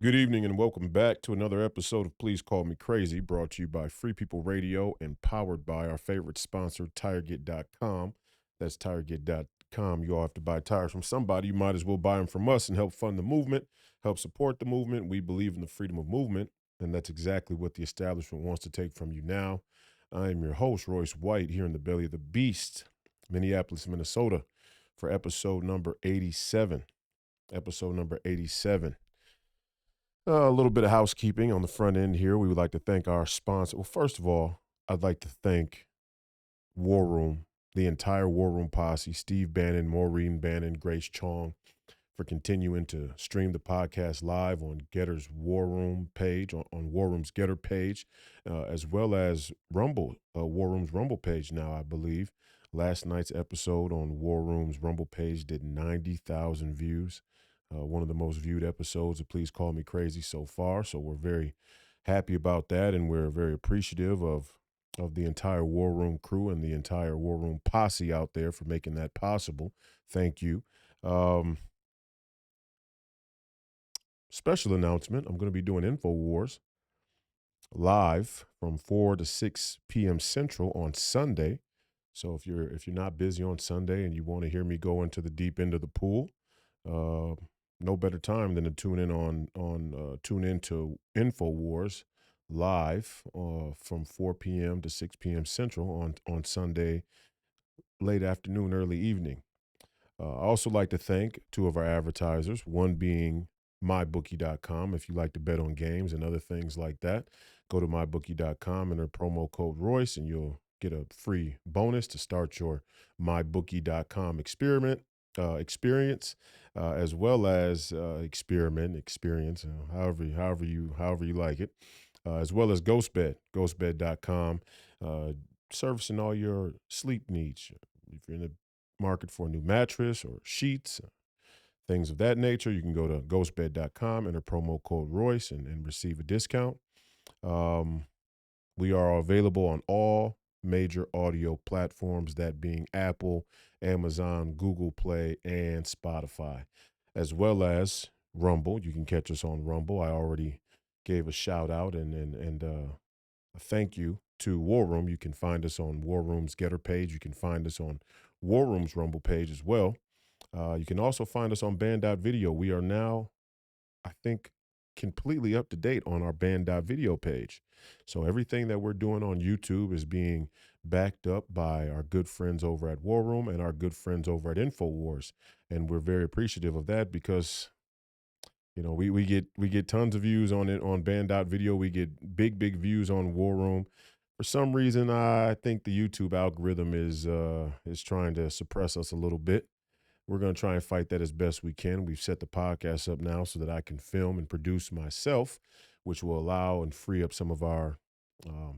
Good evening and welcome back to another episode of Please Call Me Crazy, brought to you by Free People Radio and powered by our favorite sponsor, Tireget.com. That's Tireget.com. You all have to buy tires from somebody. You might as well buy them from us and help fund the movement, help support the movement. We believe in the freedom of movement, and that's exactly what the establishment wants to take from you now. I am your host, Royce White, here in the belly of the beast, Minneapolis, Minnesota, for episode number 87. Episode number 87. A little bit of housekeeping on the front end here. We would like to thank our sponsor. Well, first of all, I'd like to thank War Room, the entire War Room posse, Steve Bannon, Maureen Bannon, Grace Chong, for continuing to stream the podcast live on Getter's War Room page, on War Room's Getter page, as well as Rumble, War Room's Rumble page now, I believe. Last night's episode on War Room's Rumble page did 90,000 views. One of the most viewed episodes of Please Call Me Crazy so far. So we're very happy about that, and we're very appreciative of the entire War Room crew and the entire War Room posse out there for making that possible. Thank you. Special announcement, I'm going to be doing InfoWars live from 4 to 6 p.m. Central on Sunday. So if you're not busy on Sunday and you want to hear me go into the deep end of the pool, no better time than to tune into InfoWars live from 4 p.m. to 6 p.m. Central on Sunday, late afternoon, early evening. I also like to thank two of our advertisers, one being MyBookie.com. If you like to bet on games and other things like that, go to MyBookie.com and enter promo code Royce, and you'll get a free bonus to start your MyBookie.com experience, as well as experience, however you like it, as well as ghostbed.com, servicing all your sleep needs. If you're in the market for a new mattress or sheets, things of that nature, you can go to ghostbed.com, enter promo code Royce, and receive a discount. We are available on all major audio platforms, that being Apple, Amazon, Google Play, and Spotify, as well as Rumble. You can catch us on Rumble. I already gave a shout out and a thank you to War Room. You can find us on War Room's Getter page. You can find us on War Room's Rumble page as well. You can also find us on Band.video. We are now, I think, completely up to date on our Band.video page. So everything that we're doing on YouTube is being backed up by our good friends over at War Room and our good friends over at InfoWars. And we're very appreciative of that because, we get tons of views on it on Band.video. We get big views on War Room. For some reason, I think the YouTube algorithm is trying to suppress us a little bit. We're going to try and fight that as best we can. We've set the podcast up now so that I can film and produce myself, which will allow and free up some of our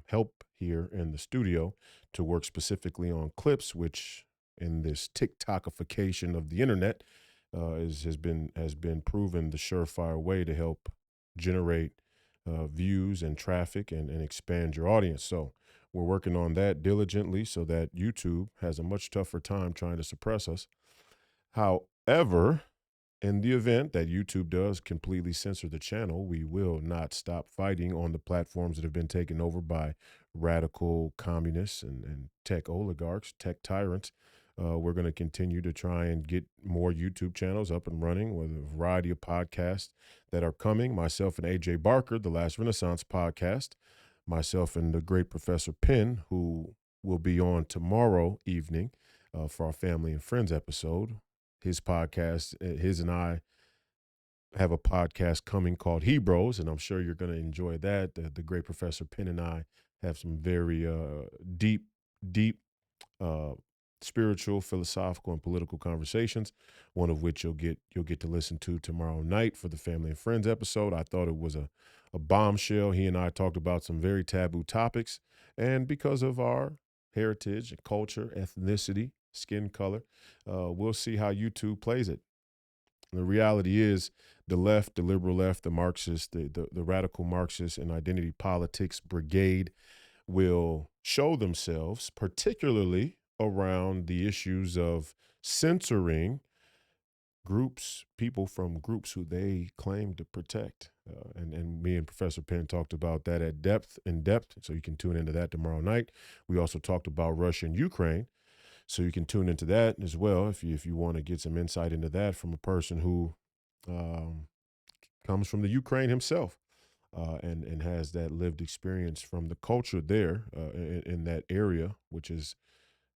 help here in the studio to work specifically on clips, which in this TikTokification of the internet has been proven the surefire way to help generate views and traffic and expand your audience. So we're working on that diligently so that YouTube has a much tougher time trying to suppress us. However, in the event that YouTube does completely censor the channel, we will not stop fighting on the platforms that have been taken over by radical communists and tech oligarchs, tech tyrants. We're going to continue to try and get more YouTube channels up and running with a variety of podcasts that are coming. Myself and AJ Barker, the Last Renaissance podcast, myself and the great Professor Penn, who will be on tomorrow evening for our family and friends episode. His podcast, his and I have a podcast coming called Hebrews, and I'm sure you're going to enjoy that. The great Professor Penn and I have some very deep spiritual, philosophical, and political conversations, one of which you'll get to listen to tomorrow night for the family and friends episode. I thought it was a bombshell. He and I talked about some very taboo topics, and because of our heritage and culture, ethnicity, skin color, we'll see how YouTube plays it. The reality is the left, the liberal left, the Marxist, the radical Marxist and identity politics brigade will show themselves, particularly around the issues of censoring people from groups who they claim to protect. And me and Professor Penn talked about that in depth. So you can tune into that tomorrow night. We also talked about Russia and Ukraine. So you can tune into that as well if you want to get some insight into that from a person who um, comes from the Ukraine himself. And has that lived experience from the culture there in that area, which is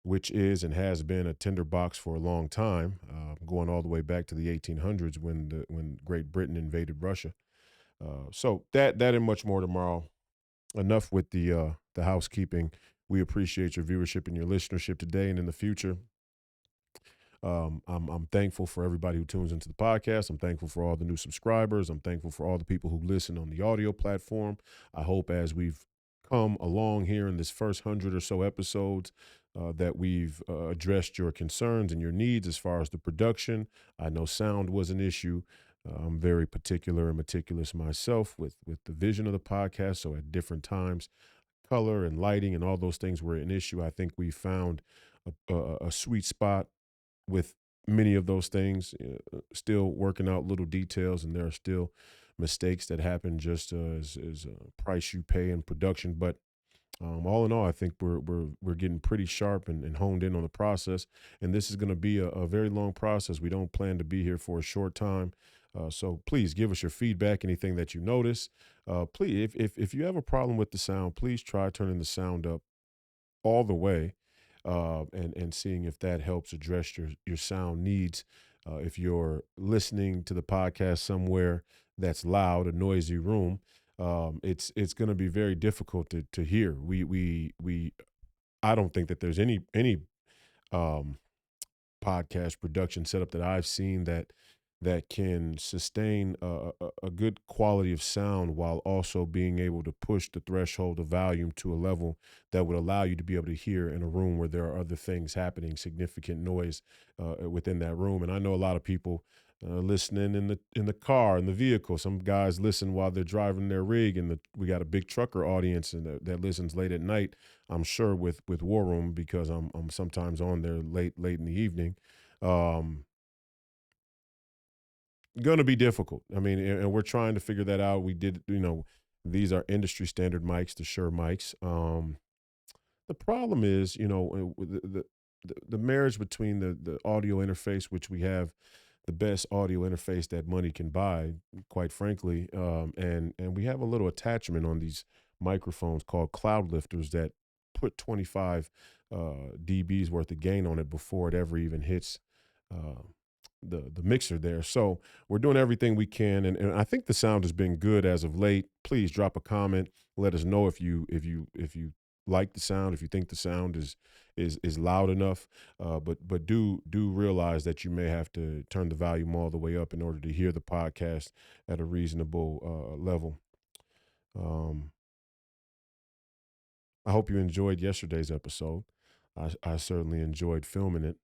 and has been a tinderbox for a long time, going all the way back to the 1800s when Great Britain invaded Russia. So that and much more tomorrow. Enough with the housekeeping. We appreciate your viewership and your listenership today and in the future. I'm thankful for everybody who tunes into the podcast. I'm thankful for all the new subscribers. I'm thankful for all the people who listen on the audio platform. I hope as we've come along here in this first 100 or so episodes, that we've addressed your concerns and your needs as far as the production. I know sound was an issue. I'm very particular and meticulous myself with the vision of the podcast. So at different times, color and lighting and all those things were an issue. I think we found a sweet spot with many of those things, still working out little details, and there are still mistakes that happen just as price you pay in production. But all in all, I think we're getting pretty sharp and honed in on the process, and this is going to be a very long process. We don't plan to be here for a short time. So please give us your feedback, anything that you notice. Please, if you have a problem with the sound, please try turning the sound up all the way, and seeing if that helps address your sound needs. If you're listening to the podcast somewhere that's loud, a noisy room, it's going to be very difficult to hear. We I don't think that there's any um, podcast production setup that I've seen that can sustain a good quality of sound while also being able to push the threshold of volume to a level that would allow you to be able to hear in a room where there are other things happening, significant noise within that room. And I know a lot of people listening in the car, in the vehicle. Some guys listen while they're driving their rig, and we got a big trucker audience and that listens late at night. I'm sure with War Room, because I'm sometimes on there late in the evening. Um, Gonna be difficult. I mean, and we're trying to figure that out. We did, these are industry standard mics, the Shure mics. The problem is, the marriage between the audio interface, which we have the best audio interface that money can buy, quite frankly, and we have a little attachment on these microphones called cloud lifters that put 25 dBs worth of gain on it before it ever even hits uh, the mixer there. So we're doing everything we can, and I think the sound has been good as of late. Please drop a comment. Let us know if you like the sound, if you think the sound is loud enough. But do realize that you may have to turn the volume all the way up in order to hear the podcast at a reasonable level. Um, I hope you enjoyed yesterday's episode. I certainly enjoyed filming it.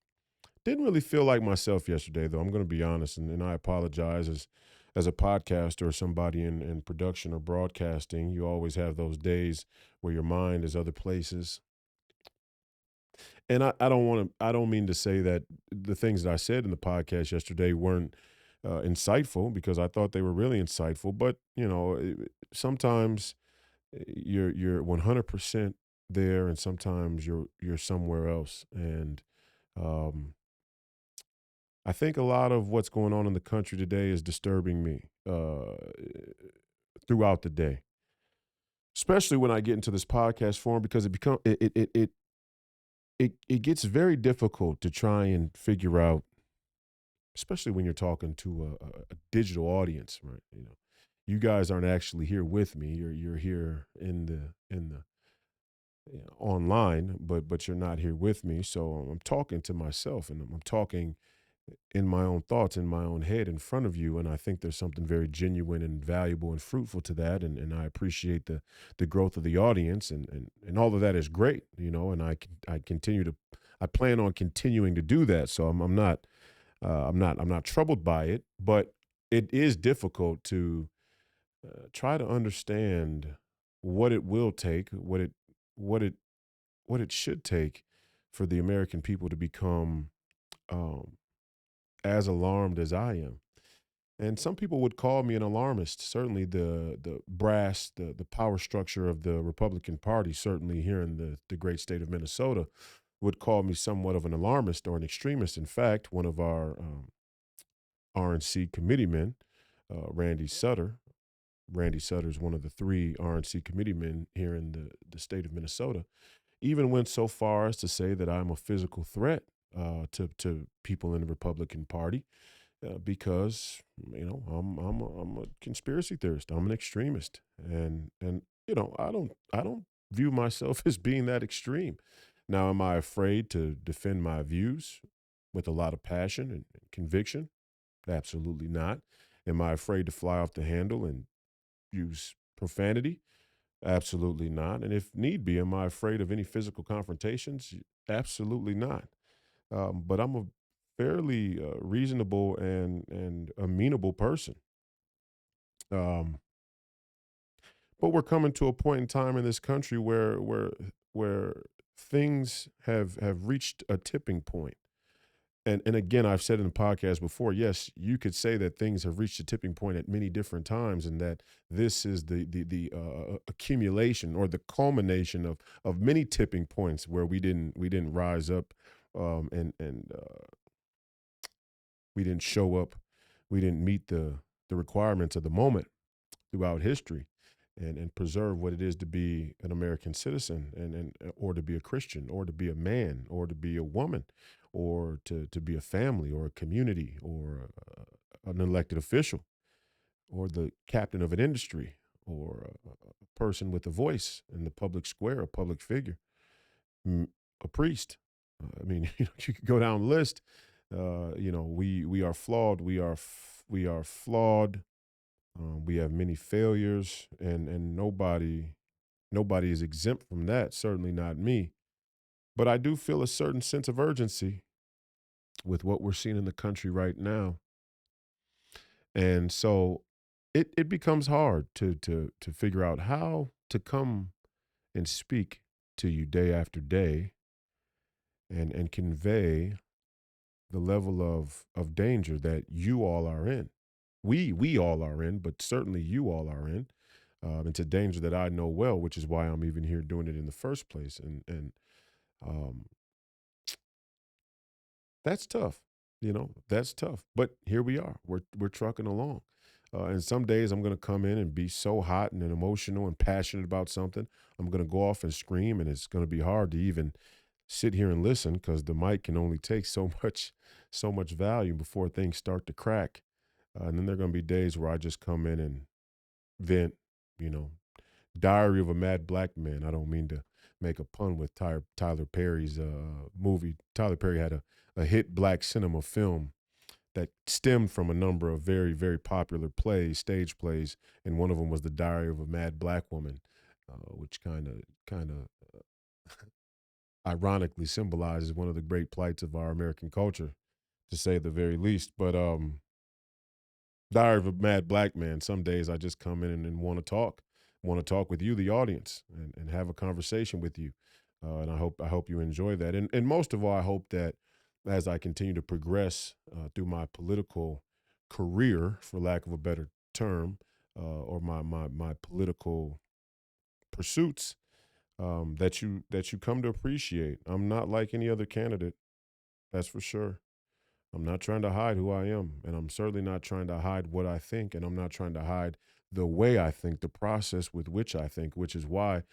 Didn't really feel like myself yesterday, though. I'm going to be honest, and I apologize. As a podcaster or somebody in production or broadcasting, you always have those days where your mind is other places. And I don't mean to say that the things that I said in the podcast yesterday weren't insightful, because I thought they were really insightful. But sometimes you're 100% there, and sometimes you're somewhere else, and um, I think a lot of what's going on in the country today is disturbing me throughout the day, especially when I get into this podcast form, because it gets very difficult to try and figure out, especially when you're talking to a digital audience, right? You guys aren't actually here with me. You're here in the online, but you're not here with me. So I'm talking to myself, and I'm talking in my own thoughts, in my own head, in front of you. And I think there's something very genuine and valuable and fruitful to that. And I appreciate the growth of the audience, and all of that is great, and I plan on continuing to do that. So I'm not troubled by it, but it is difficult to try to understand what it will take, what it, what it should take for the American people to become, um, as alarmed as I am. And some people would call me an alarmist. Certainly, the brass, the power structure of the Republican Party, certainly here in the great state of Minnesota, would call me somewhat of an alarmist or an extremist. In fact, one of our RNC committeemen, Randy Sutter, Randy Sutter is one of the three RNC committeemen here in the state of Minnesota, even went so far as to say that I'm a physical threat to people in the Republican Party because I'm a conspiracy theorist. I'm an extremist, and I don't view myself as being that extreme. Now, am I afraid to defend my views with a lot of passion and conviction? Absolutely not. Am I afraid to fly off the handle and use profanity? Absolutely not. And if need be, am I afraid of any physical confrontations? Absolutely not. But I'm a fairly reasonable and amenable person. Um, but we're coming to a point in time in this country where things have reached a tipping point. And again, I've said in the podcast before, yes, you could say that things have reached a tipping point at many different times, and that this is the accumulation or the culmination of many tipping points where we didn't rise up, and we didn't show up, we didn't meet the requirements of the moment throughout history, and preserve what it is to be an American citizen, and or to be a Christian, or to be a man, or to be a woman, or to be a family, or a community, or an elected official, or the captain of an industry, or a person with a voice in the public square, a public figure, mm, a priest. I mean, you could go down the list. We are flawed. We are flawed. We have many failures, and nobody is exempt from that. Certainly not me. But I do feel a certain sense of urgency with what we're seeing in the country right now, and so it becomes hard to figure out how to come and speak to you day after day, and convey the level of danger that you all are in. We all are in, but certainly you all are in. It's a danger that I know well, which is why I'm even here doing it in the first place. And um, that's tough. That's tough. But here we are. We're trucking along. And some days I'm going to come in and be so hot and emotional and passionate about something. I'm going to go off and scream, and it's going to be hard to even sit here and listen because the mic can only take so much value before things start to crack. And then there are going to be days where I just come in and vent, you know, Diary of a Mad Black Man. I don't mean to make a pun with Tyler Perry's movie. Tyler Perry had a hit black cinema film that stemmed from a number of very, very popular plays, stage plays, and one of them was The Diary of a Mad Black Woman, which kind of ironically symbolizes one of the great plights of our American culture, to say the very least. But Diary of a Mad Black Man. Some days I just come in and want to talk with you, the audience, and have a conversation with you. And I hope you enjoy that. And most of all, I hope that as I continue to progress through my political career, for lack of a better term, or my political pursuits, that you come to appreciate. I'm not like any other candidate, that's for sure. I'm not trying to hide who I am, and I'm certainly not trying to hide what I think, and I'm not trying to hide the way I think, the process with which I think, which is why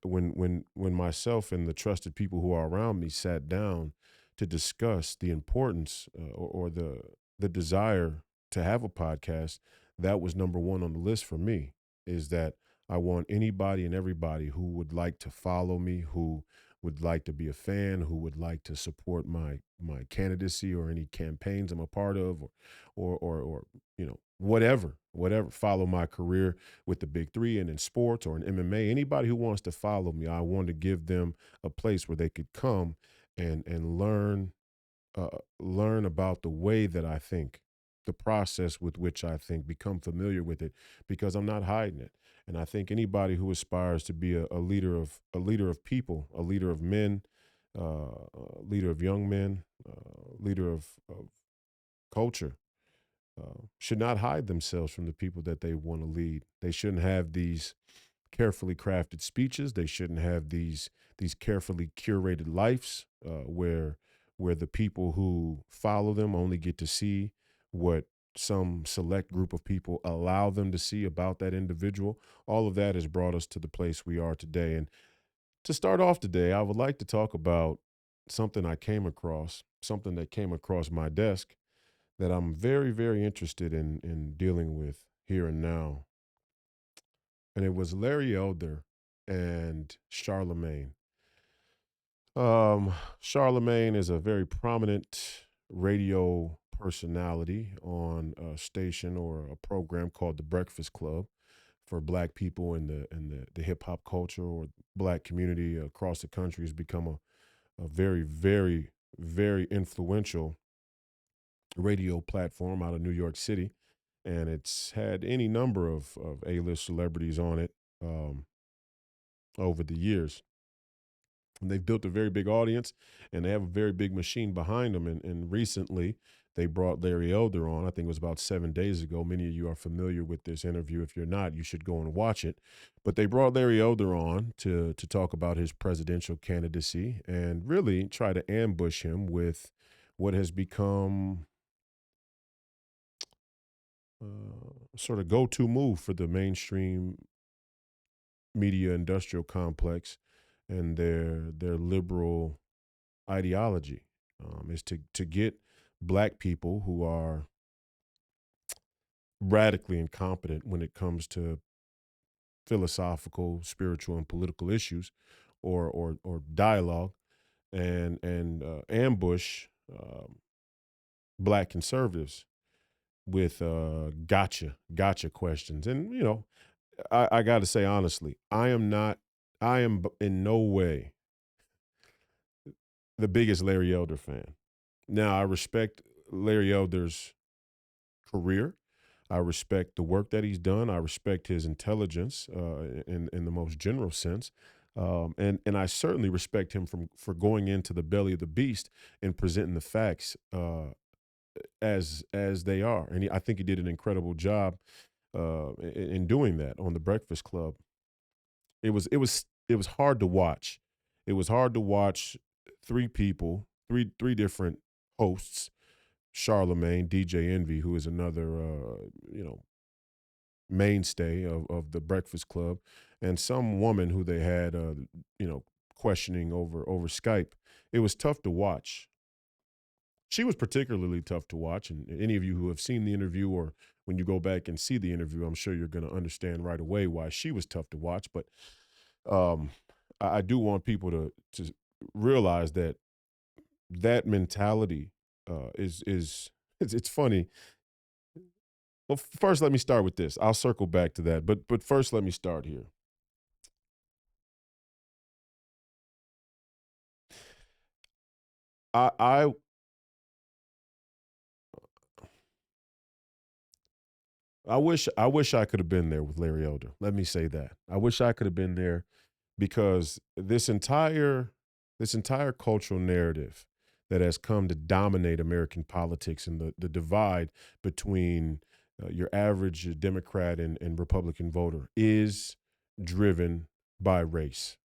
when myself and the trusted people who are around me sat down to discuss the importance or the desire to have a podcast, that was number one on the list for me. Is that I want anybody and everybody who would like to follow me, who would like to be a fan, who would like to support my candidacy or any campaigns I'm a part of, or whatever, follow my career with the big three and in sports or in MMA. Anybody who wants to follow me, I want to give them a place where they could come and learn about the way that I think, the process with which I think, become familiar with it, because I'm not hiding it. And I think anybody who aspires to be a leader of people, a leader of men, a leader of young men, leader of culture should not hide themselves from the people that they want to lead. They shouldn't have these carefully crafted speeches. They shouldn't have these carefully curated lives where the people who follow them only get to see what some select group of people allow them to see about that individual. All of that has brought us to the place we are today. And to start off today, I would like to talk about something I came across, something that came across my desk that I'm very, very interested in dealing with here and now. And it was Larry Elder and Charlemagne. Charlemagne is a very prominent radio personality on a station or a program called The Breakfast Club for black people in the hip hop culture or black community across the country has become a very, very, very influential radio platform out of New York City. And it's had any number of A-list celebrities on it um, over the years. And they've built a very big audience and they have a very big machine behind them. And recently they brought Larry Elder on. I think it was about 7 days ago. Many of you are familiar with this interview. If you're not, you should go and watch it. But they brought Larry Elder on to talk about his presidential candidacy and really try to ambush him with what has become sort of go-to move for the mainstream media industrial complex and their liberal ideology is to get black people who are radically incompetent when it comes to philosophical, spiritual, and political issues, or dialogue, and ambush black conservatives with gotcha questions. And I got to say honestly, I am in no way the biggest Larry Elder fan. Now, I respect Larry Elder's career. I respect the work that he's done. I respect his intelligence in the most general sense. And I certainly respect him for going into the belly of the beast and presenting the facts as they are. And I think he did an incredible job in doing that on the Breakfast Club. It was hard to watch. It was hard to watch three people, three different hosts. Charlemagne, DJ Envy, who is another mainstay of the Breakfast Club, and some woman who they had you know questioning over Skype. It was tough to watch. She was particularly tough to watch, and any of you who have seen the interview or when you go back and see the interview, I'm sure you're going to understand right away why she was tough to watch. But um, I do want people to realize that that mentality is it's funny. Well, first let me start with this. I'll circle back to that, but first let me start here. I I wish I could have been there with Larry Elder. Let me say that. I wish I could have been there because this entire cultural narrative that has come to dominate American politics and the divide between your average Democrat and Republican voter is driven by race.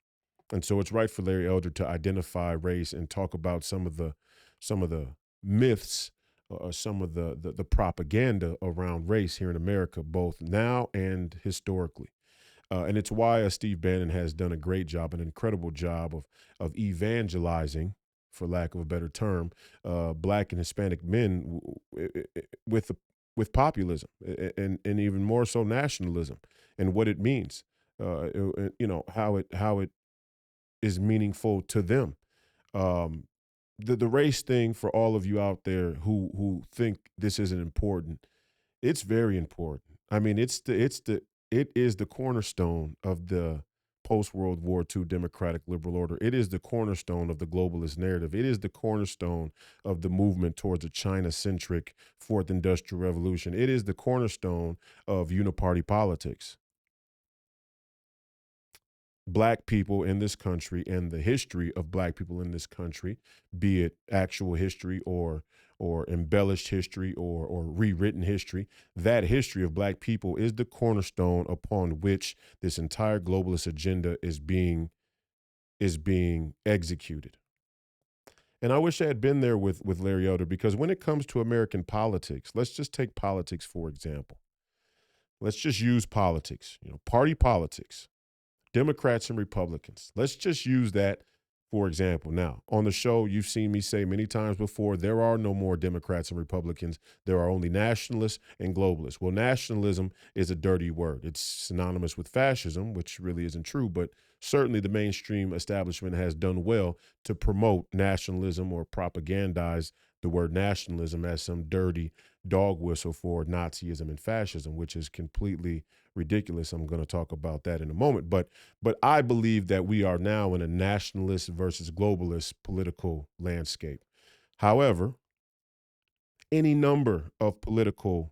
And so it's right for Larry Elder to identify race and talk about some of the myths, some of the propaganda around race here in America, both now and historically. And it's why Steve Bannon has done a great job, an incredible job of evangelizing, for lack of a better term, black and Hispanic men with with populism and even more so nationalism and what it means. How it is meaningful to them. Um, the race thing for all of you out there who think this isn't important, it's very important. I mean, it is the cornerstone of the post World War II democratic liberal order. It is the cornerstone of the globalist narrative. It is the cornerstone of the movement towards a China centric fourth industrial revolution. It is the cornerstone of uniparty politics. Black people in this country and the history of black people in this country, be it actual history or embellished history or rewritten history. That history of black people is the cornerstone upon which this entire globalist agenda is being executed. And I wish I had been there with Larry Elder, because when it comes to American politics, let's just take politics for example. Let's just use politics, party politics, Democrats and Republicans. Let's just use that for example. Now, on the show, you've seen me say many times before, there are no more Democrats and Republicans. There are only nationalists and globalists. Well, nationalism is a dirty word. It's synonymous with fascism, which really isn't true, but certainly the mainstream establishment has done well to promote nationalism or propagandize the word nationalism as some dirty dog whistle for Nazism and fascism, which is completely ridiculous. I'm going to talk about that in a moment. But I believe that we are now in a nationalist versus globalist political landscape. However, any number of political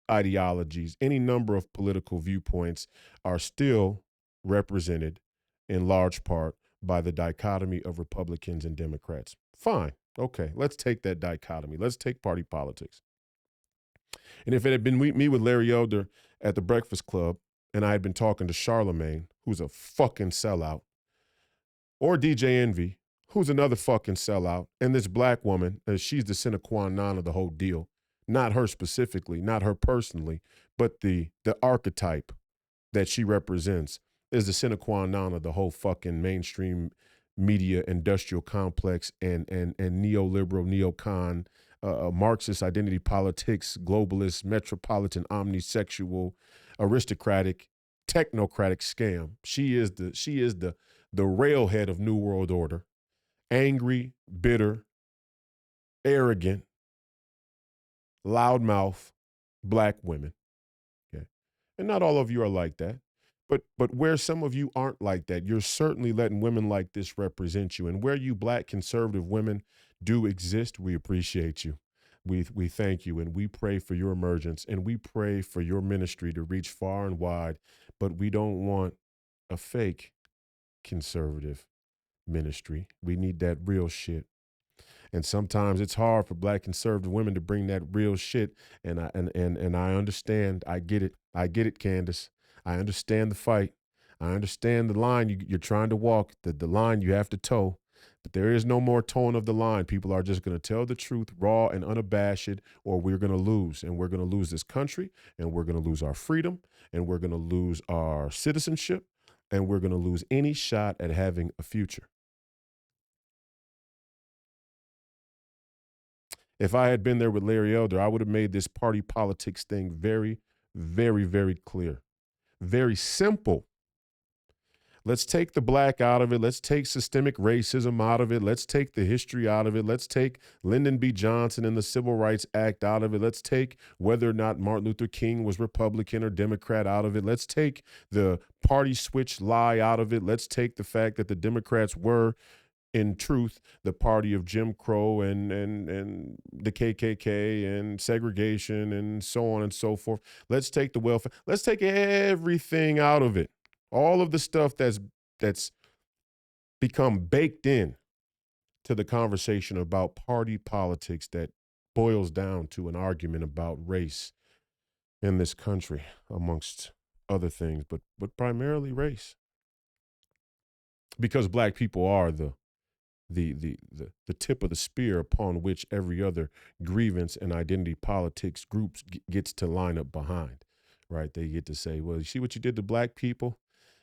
ideologies, any number of political viewpoints are still represented in large part by the dichotomy of Republicans and Democrats. Fine. Okay, let's take that dichotomy. Let's take party politics. And if it had been me with Larry Elder at the Breakfast Club and I had been talking to Charlemagne, who's a fucking sellout, or DJ Envy, who's another fucking sellout, and this black woman, she's the sine qua non of the whole deal. Not her specifically, not her personally, but the archetype that she represents is the sine qua non of the whole fucking mainstream media industrial complex and neoliberal, neocon, Marxist identity politics, globalist, metropolitan, omnisexual, aristocratic, technocratic scam. She is the railhead of New World Order. Angry, bitter, arrogant, loudmouth black women. Okay. And not all of you are like that. But where some of you aren't like that, you're certainly letting women like this represent you. And where you black conservative women do exist, we appreciate you. We thank you, and we pray for your emergence, and we pray for your ministry to reach far and wide. But we don't want a fake conservative ministry. We need that real shit. And sometimes it's hard for black conservative women to bring that real shit. And I understand. I get it. I get it, Candace. I understand the fight. I understand the line you're trying to walk, the line you have to toe. But there is no more towing of the line. People are just going to tell the truth, raw and unabashed, or we're going to lose. And we're going to lose this country, and we're going to lose our freedom, and we're going to lose our citizenship, and we're going to lose any shot at having a future. If I had been there with Larry Elder, I would have made this party politics thing very, very, very clear. Very simple. Let's take the black out of it. Let's take systemic racism out of it. Let's take the history out of it. Let's take Lyndon B. Johnson and the Civil Rights Act out of it. Let's take whether or not Martin Luther King was Republican or Democrat out of it. Let's take the party switch lie out of it. Let's take the fact that the Democrats were, in truth, the party of Jim Crow and the KKK and segregation and so on and so forth. Let's take the welfare. Let's take everything out of it. All of the stuff that's become baked in to the conversation about party politics that boils down to an argument about race in this country, amongst other things, but primarily race. Because black people are the tip of the spear upon which every other grievance and identity politics groups gets to line up behind, right? They get to say, well, you see what you did to black people?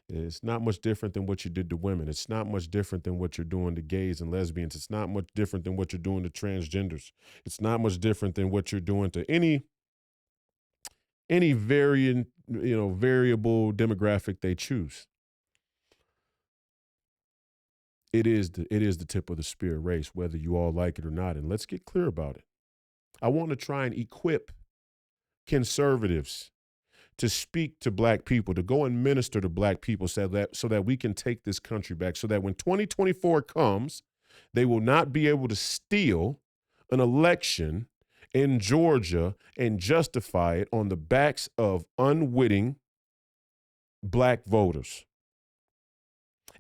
It's not much different than what you did to women. It's not much different than what you're doing to gays and lesbians. It's not much different than what you're doing to transgenders. It's not much different than what you're doing to any variant, variable demographic they choose. It is the tip of the spear race, whether you all like it or not. And let's get clear about it. I want to try and equip conservatives to speak to black people, to go and minister to black people so that we can take this country back, so that when 2024 comes, they will not be able to steal an election in Georgia and justify it on the backs of unwitting black voters.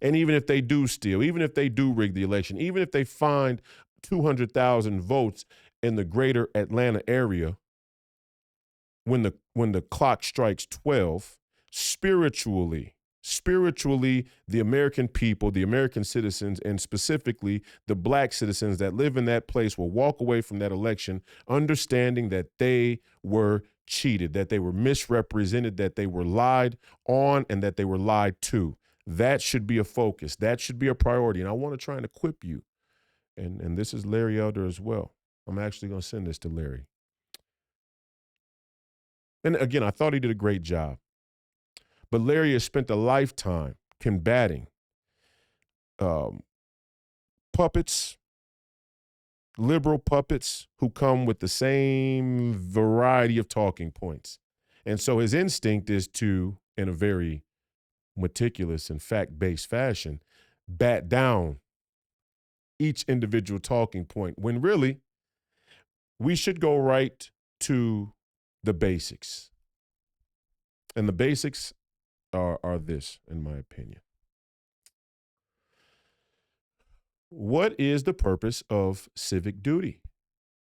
And even if they do steal, even if they do rig the election, even if they find 200,000 votes in the greater Atlanta area, when the clock strikes 12, spiritually, the American people, the American citizens, and specifically the black citizens that live in that place will walk away from that election understanding that they were cheated, that they were misrepresented, that they were lied on, and that they were lied to. That should be a focus. That should be a priority. And I want to try and equip you. And this is Larry Elder as well. I'm actually going to send this to Larry. And again, I thought he did a great job. But Larry has spent a lifetime combating puppets, liberal puppets who come with the same variety of talking points. And so his instinct is to, in a very meticulous and fact-based fashion, bat down each individual talking point when really we should go right to the basics. And the basics are this, in my opinion. What is the purpose of civic duty?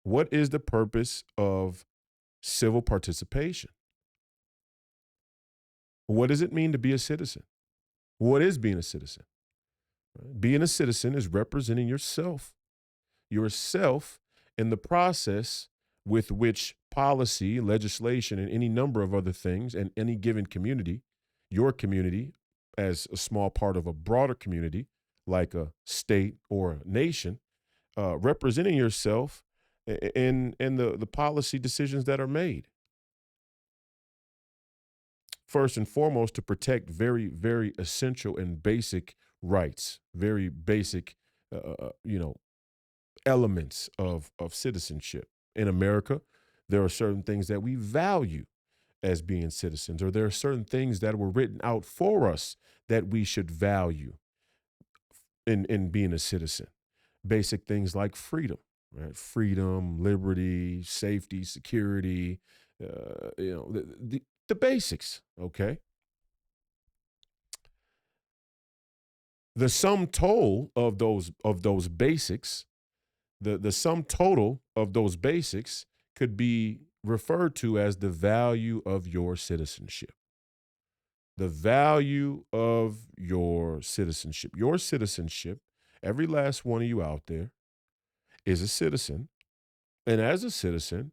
What is the purpose of civil participation? What does it mean to be a citizen? What is being a citizen? Being a citizen is representing yourself in the process with which policy, legislation, and any number of other things, and any given community, your community as a small part of a broader community, like a state or a nation, representing yourself in the policy decisions that are made. First and foremost, to protect very, very essential and basic rights, very basic, elements of citizenship. In America, there are certain things that we value as being citizens, or there are certain things that were written out for us that we should value in being a citizen. Basic things like freedom, right? Freedom, liberty, safety, security, the basics, okay? The sum total of those basics, the sum total of those basics could be referred to as the value of your citizenship. The value of your citizenship. Your citizenship, every last one of you out there is a citizen. And as a citizen,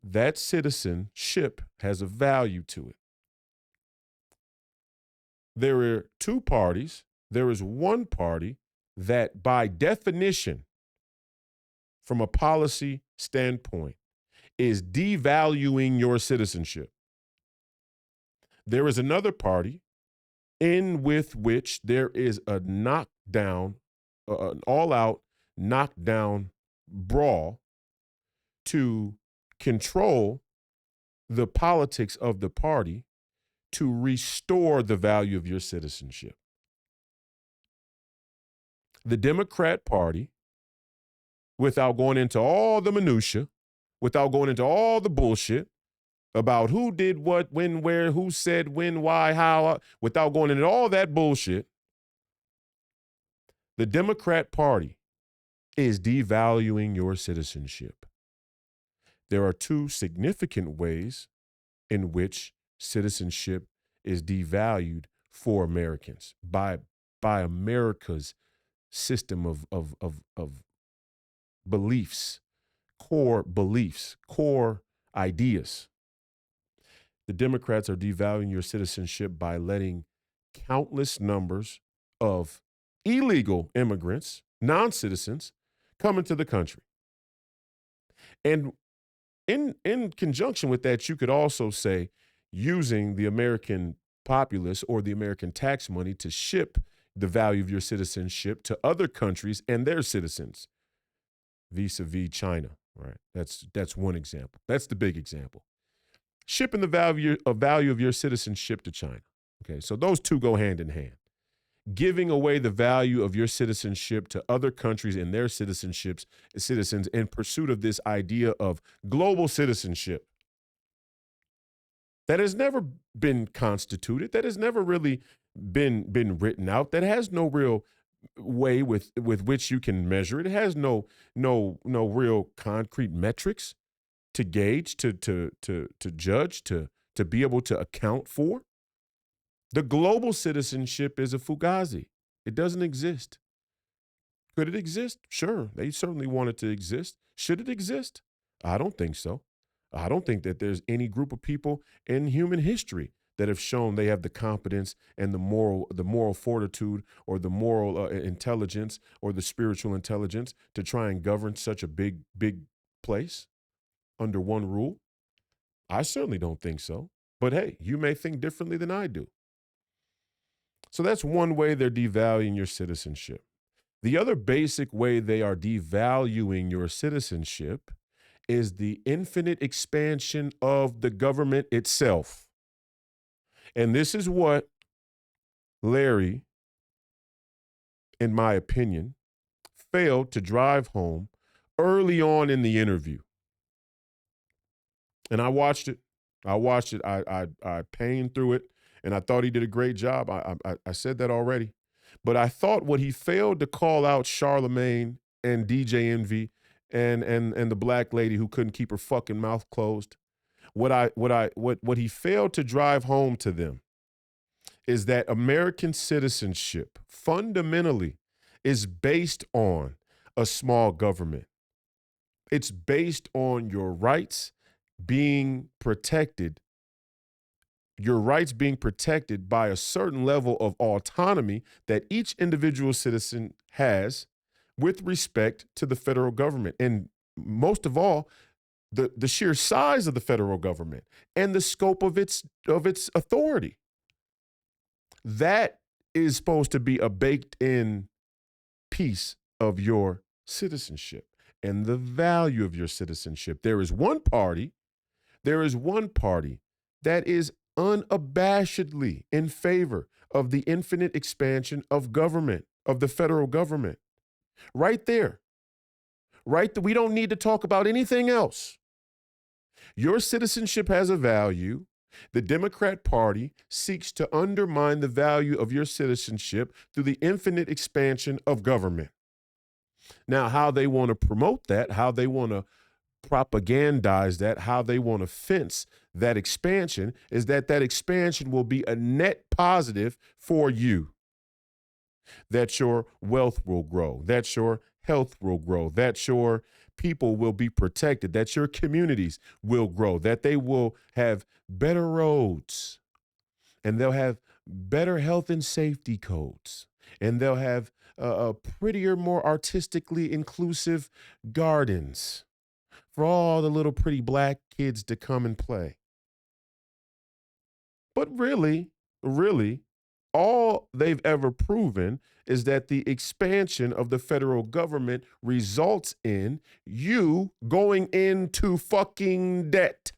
that citizenship has a value to it. There are two parties. There is one party that, by definition, from a policy standpoint, is devaluing your citizenship. There is another party in with which there is a knockdown, an all-out knockdown brawl to control the politics of the party to restore the value of your citizenship. The Democrat Party, without going into all the minutia, without going into all the bullshit about who did what, when, where, who said when, why, how, without going into all that bullshit, the Democrat Party is devaluing your citizenship. There are two significant ways in which citizenship is devalued for Americans by America's system of beliefs, core ideas. The Democrats are devaluing your citizenship by letting countless numbers of illegal immigrants, non-citizens, come into the country. And in conjunction with that, you could also say using the American populace or the American tax money to ship the value of your citizenship to other countries and their citizens, vis-a-vis China, right? That's one example. That's the big example. Shipping the value of your citizenship to China. Okay, so those two go hand in hand. Giving away the value of your citizenship to other countries and their citizens in pursuit of this idea of global citizenship. That has never been constituted. That has never really been written out. That has no real way with which you can measure it. It has no real concrete metrics to gauge, to judge, to be able to account for. The global citizenship is a fugazi. It doesn't exist. Could it exist? Sure. They certainly want it to exist. Should it exist? I don't think so. I don't think that there's any group of people in human history that have shown they have the competence and the moral fortitude or the moral intelligence or the spiritual intelligence to try and govern such a big place under one rule. I certainly don't think so. But hey, you may think differently than I do. So that's one way they're devaluing your citizenship. The other basic way they are devaluing your citizenship is the infinite expansion of the government itself. And this is what Larry, in my opinion, failed to drive home early on in the interview. And I watched it. I paned through it, and I thought he did a great job. I said that already. But I thought what he failed to call out Charlemagne and DJ Envy and the black lady who couldn't keep her fucking mouth closed. What he failed to drive home to them is that American citizenship fundamentally is based on a small government. It's based on your rights being protected, by a certain level of autonomy that each individual citizen has with respect to the federal government. And most of all, the sheer size of the federal government and the scope of its authority. That is supposed to be a baked-in piece of your citizenship and the value of your citizenship. There is one party that is unabashedly in favor of the infinite expansion of government, of the federal government. Right there. Right there. We don't need to talk about anything else. Your citizenship has a value. The Democrat Party seeks to undermine the value of your citizenship through the infinite expansion of government. Now, how they want to promote that, how they want to propagandize that, how they want to fence that expansion is that expansion will be a net positive for you. That your wealth will grow, that your health will grow, that your people will be protected, that your communities will grow, that they will have better roads, and they'll have better health and safety codes, and they'll have prettier, more artistically inclusive gardens for all the little pretty black kids to come and play. But really, all they've ever proven is that the expansion of the federal government results in you going into fucking debt.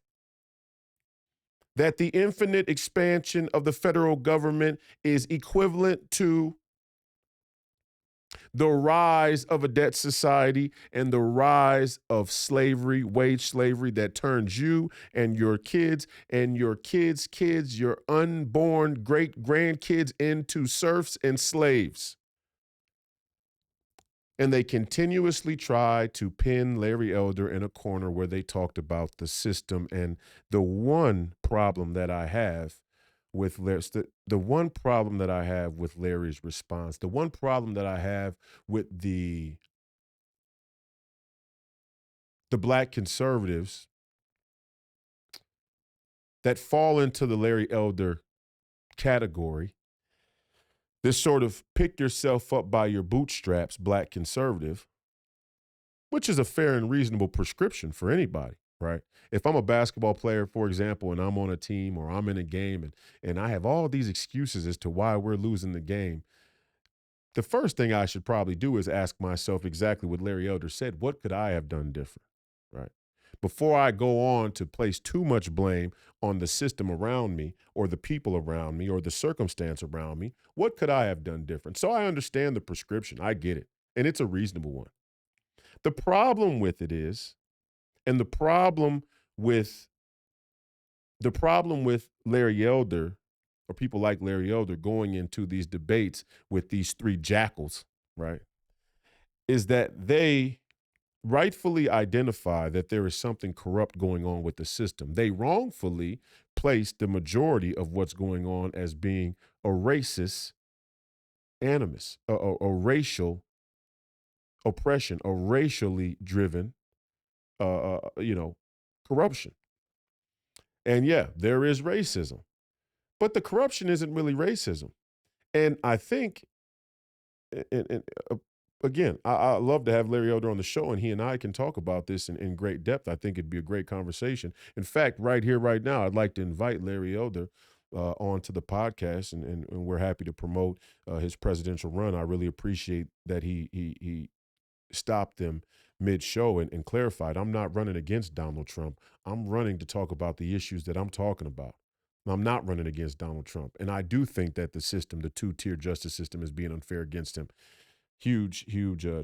That the infinite expansion of the federal government is equivalent to the rise of a debt society and the rise of slavery, wage slavery that turns you and your kids' kids, your unborn great grandkids into serfs and slaves. And they continuously try to pin Larry Elder in a corner where they talked about the system. And the one problem that I have with the one problem that I have with Larry's response, the one problem that I have with the black conservatives that fall into the Larry Elder category, this sort of pick yourself up by your bootstraps black conservative, which is a fair and reasonable prescription for anybody, right? If I'm a basketball player, for example, and I'm on a team or I'm in a game and I have all these excuses as to why we're losing the game, the first thing I should probably do is ask myself exactly what Larry Elder said. What could I have done different, right? Before I go on to place too much blame on the system around me or the people around me or the circumstance around me, what could I have done different? So I understand the prescription. I get it. And it's a reasonable one. The problem with it is, and the problem with Larry Elder or people like Larry Elder going into these debates with these three jackals, right, is that they rightfully identify that there is something corrupt going on with the system. They wrongfully place the majority of what's going on as being a racist animus, a racial oppression, a racially driven, corruption. And yeah, there is racism, but the corruption isn't really racism. And I think, and again, I love to have Larry Elder on the show, and he and I can talk about this in great depth. I think it'd be a great conversation. In fact, right here, right now, I'd like to invite Larry Elder onto the podcast, and we're happy to promote his presidential run. I really appreciate that he stopped them mid-show and clarified, I'm not running against Donald Trump. I'm running to talk about the issues that I'm talking about. I'm not running against Donald Trump. And I do think that the system, the two-tier justice system, is being unfair against him. Huge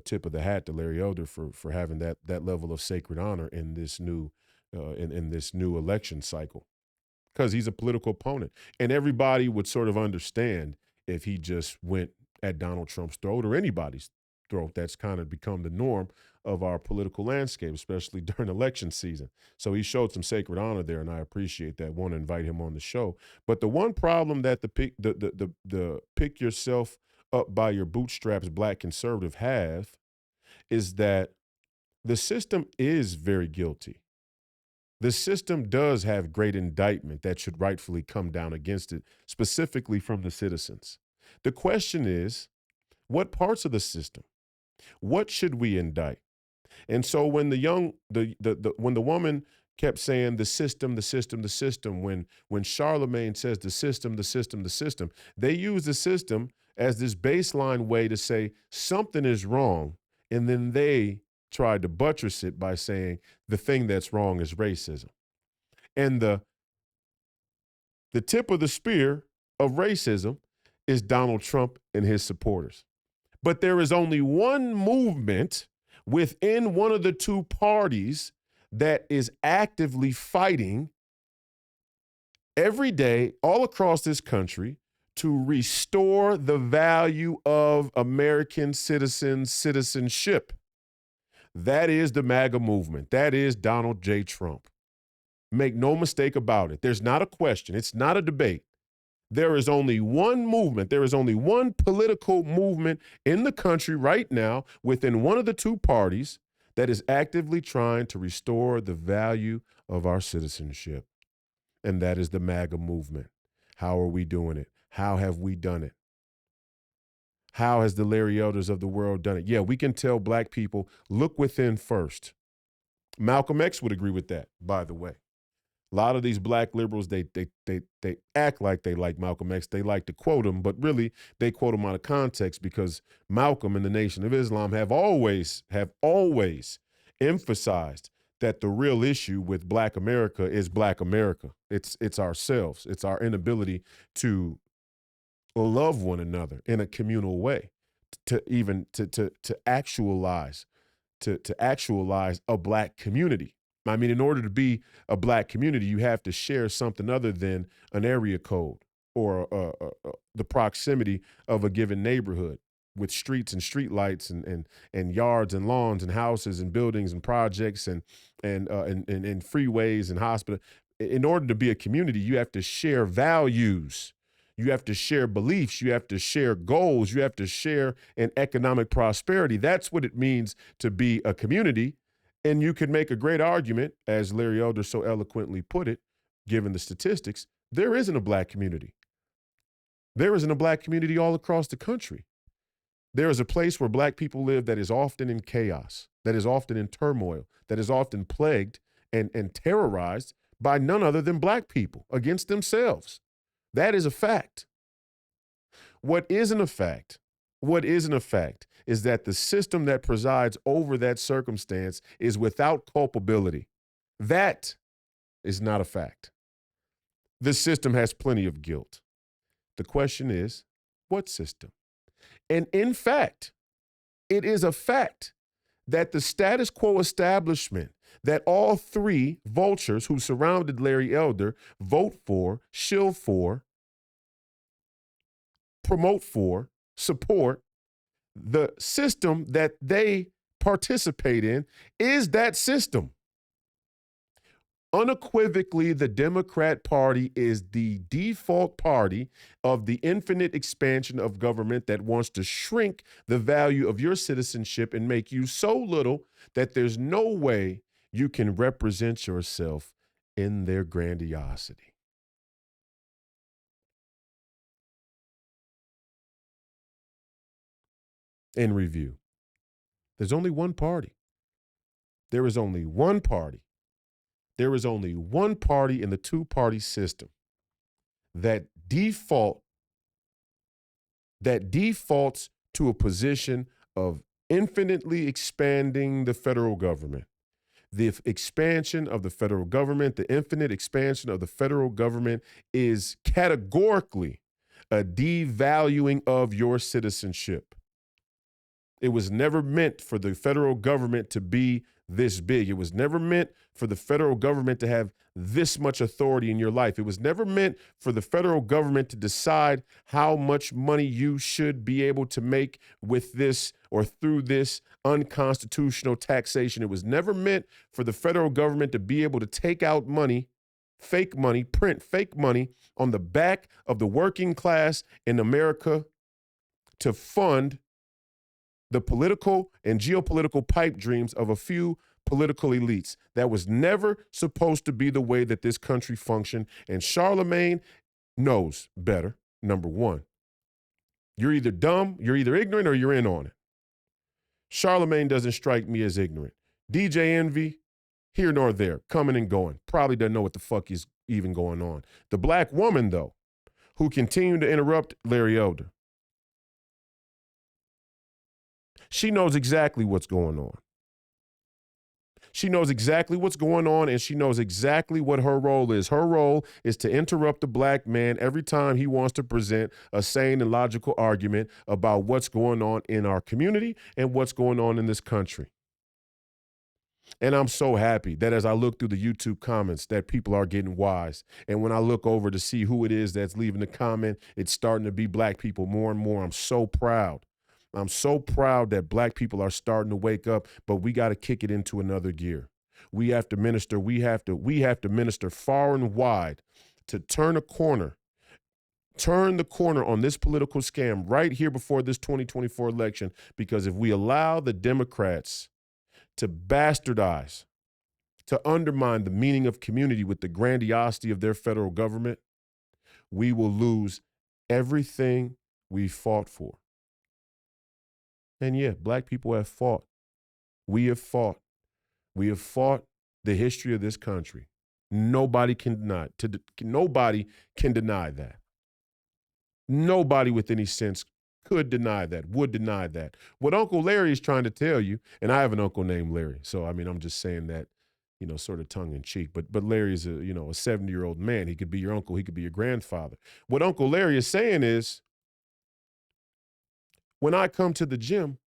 tip of the hat to Larry Elder for having that level of sacred honor in this new in this new election cycle, because he's a political opponent. And everybody would sort of understand if he just went at Donald Trump's throat or anybody's throat. That's kind of become the norm of our political landscape, especially during election season. So he showed some sacred honor there, and I appreciate that. Want to invite him on the show. But the one problem that the pick yourself up by your bootstraps black conservative have is that the system is very guilty. The system does have great indictment that should rightfully come down against it, specifically from the citizens. The question is, what parts of the system? What should we indict? And so when when the woman kept saying the system, the system, the system, when Charlemagne says the system, the system, the system, they use the system as this baseline way to say something is wrong, and then they tried to buttress it by saying the thing that's wrong is racism. And the tip of the spear of racism is Donald Trump and his supporters. But there is only one movement within one of the two parties that is actively fighting every day all across this country to restore the value of American citizenship. That is the MAGA movement. That is Donald J. Trump. Make no mistake about it. There's not a question. It's not a debate. There is only one movement. There is only one political movement in the country right now within one of the two parties that is actively trying to restore the value of our citizenship. And that is the MAGA movement. How are we doing it? How have we done it? How has the Larry Elders of the world done it? Yeah, we can tell black people, look within first. Malcolm X would agree with that, by the way. A lot of these black liberals, they act like they like Malcolm X. They like to quote him, but really they quote him out of context because Malcolm and the Nation of Islam have always emphasized that the real issue with Black America is Black America. It's ourselves. It's our inability to love one another in a communal way, to actualize a black community. I mean, in order to be a black community, you have to share something other than an area code or the proximity of a given neighborhood with streets and street lights and yards and lawns and houses and buildings and projects and freeways and hospitals. In order to be a community, you have to share values. You have to share beliefs. You have to share goals. You have to share an economic prosperity. That's what it means to be a community. And you could make a great argument, as Larry Elder so eloquently put it, given the statistics, there isn't a black community. There isn't a black community all across the country. There is a place where black people live that is often in chaos, that is often in turmoil, that is often plagued and terrorized by none other than black people against themselves. That is a fact. What isn't a fact is that the system that presides over that circumstance is without culpability. That is not a fact. The system has plenty of guilt. The question is, what system? And in fact, it is a fact that the status quo establishment that all three vultures who surrounded Larry Elder vote for, shill for, promote for, support, the system that they participate in is that system. Unequivocally, the Democrat Party is the default party of the infinite expansion of government that wants to shrink the value of your citizenship and make you so little that there's no way you can represent yourself in their grandiosity. In review, there's only one party. There is only one party. There is only one party in the two-party system that defaults to a position of infinitely expanding the federal government. The expansion of the federal government, the infinite expansion of the federal government is categorically a devaluing of your citizenship. It was never meant for the federal government to be this big. It was never meant for the federal government to have this much authority in your life. It was never meant for the federal government to decide how much money you should be able to make with this or through this unconstitutional taxation. It was never meant for the federal government to be able to take out money, fake money, print fake money on the back of the working class in America to fund the political and geopolitical pipe dreams of a few political elites. That was never supposed to be the way that this country functioned. And Charlemagne knows better, number one. You're either dumb, you're either ignorant, or you're in on it. Charlemagne doesn't strike me as ignorant. DJ Envy, here nor there, coming and going. Probably doesn't know what the fuck is even going on. The black woman, though, who continued to interrupt Larry Elder, she knows exactly what's going on. She knows exactly what's going on, and she knows exactly what her role is. Her role is to interrupt the black man every time he wants to present a sane and logical argument about what's going on in our community and what's going on in this country. And I'm so happy that as I look through the YouTube comments that people are getting wise. And when I look over to see who it is that's leaving the comment, it's starting to be black people more and more. I'm so proud. I'm so proud that black people are starting to wake up, but we got to kick it into another gear. We have to minister. We have to minister far and wide to turn the corner on this political scam right here before this 2024 election, because if we allow the Democrats to bastardize, to undermine the meaning of community with the grandiosity of their federal government, we will lose everything we fought for. And yeah, black people have fought. We have fought. We have fought the history of this country. Nobody can deny it. Nobody can deny that. Nobody with any sense could deny that, would deny that. What Uncle Larry is trying to tell you, and I have an uncle named Larry, so I mean, I'm just saying that, sort of tongue in cheek, but Larry is a 70-year-old man. He could be your uncle. He could be your grandfather. What Uncle Larry is saying is, when I come to the gym,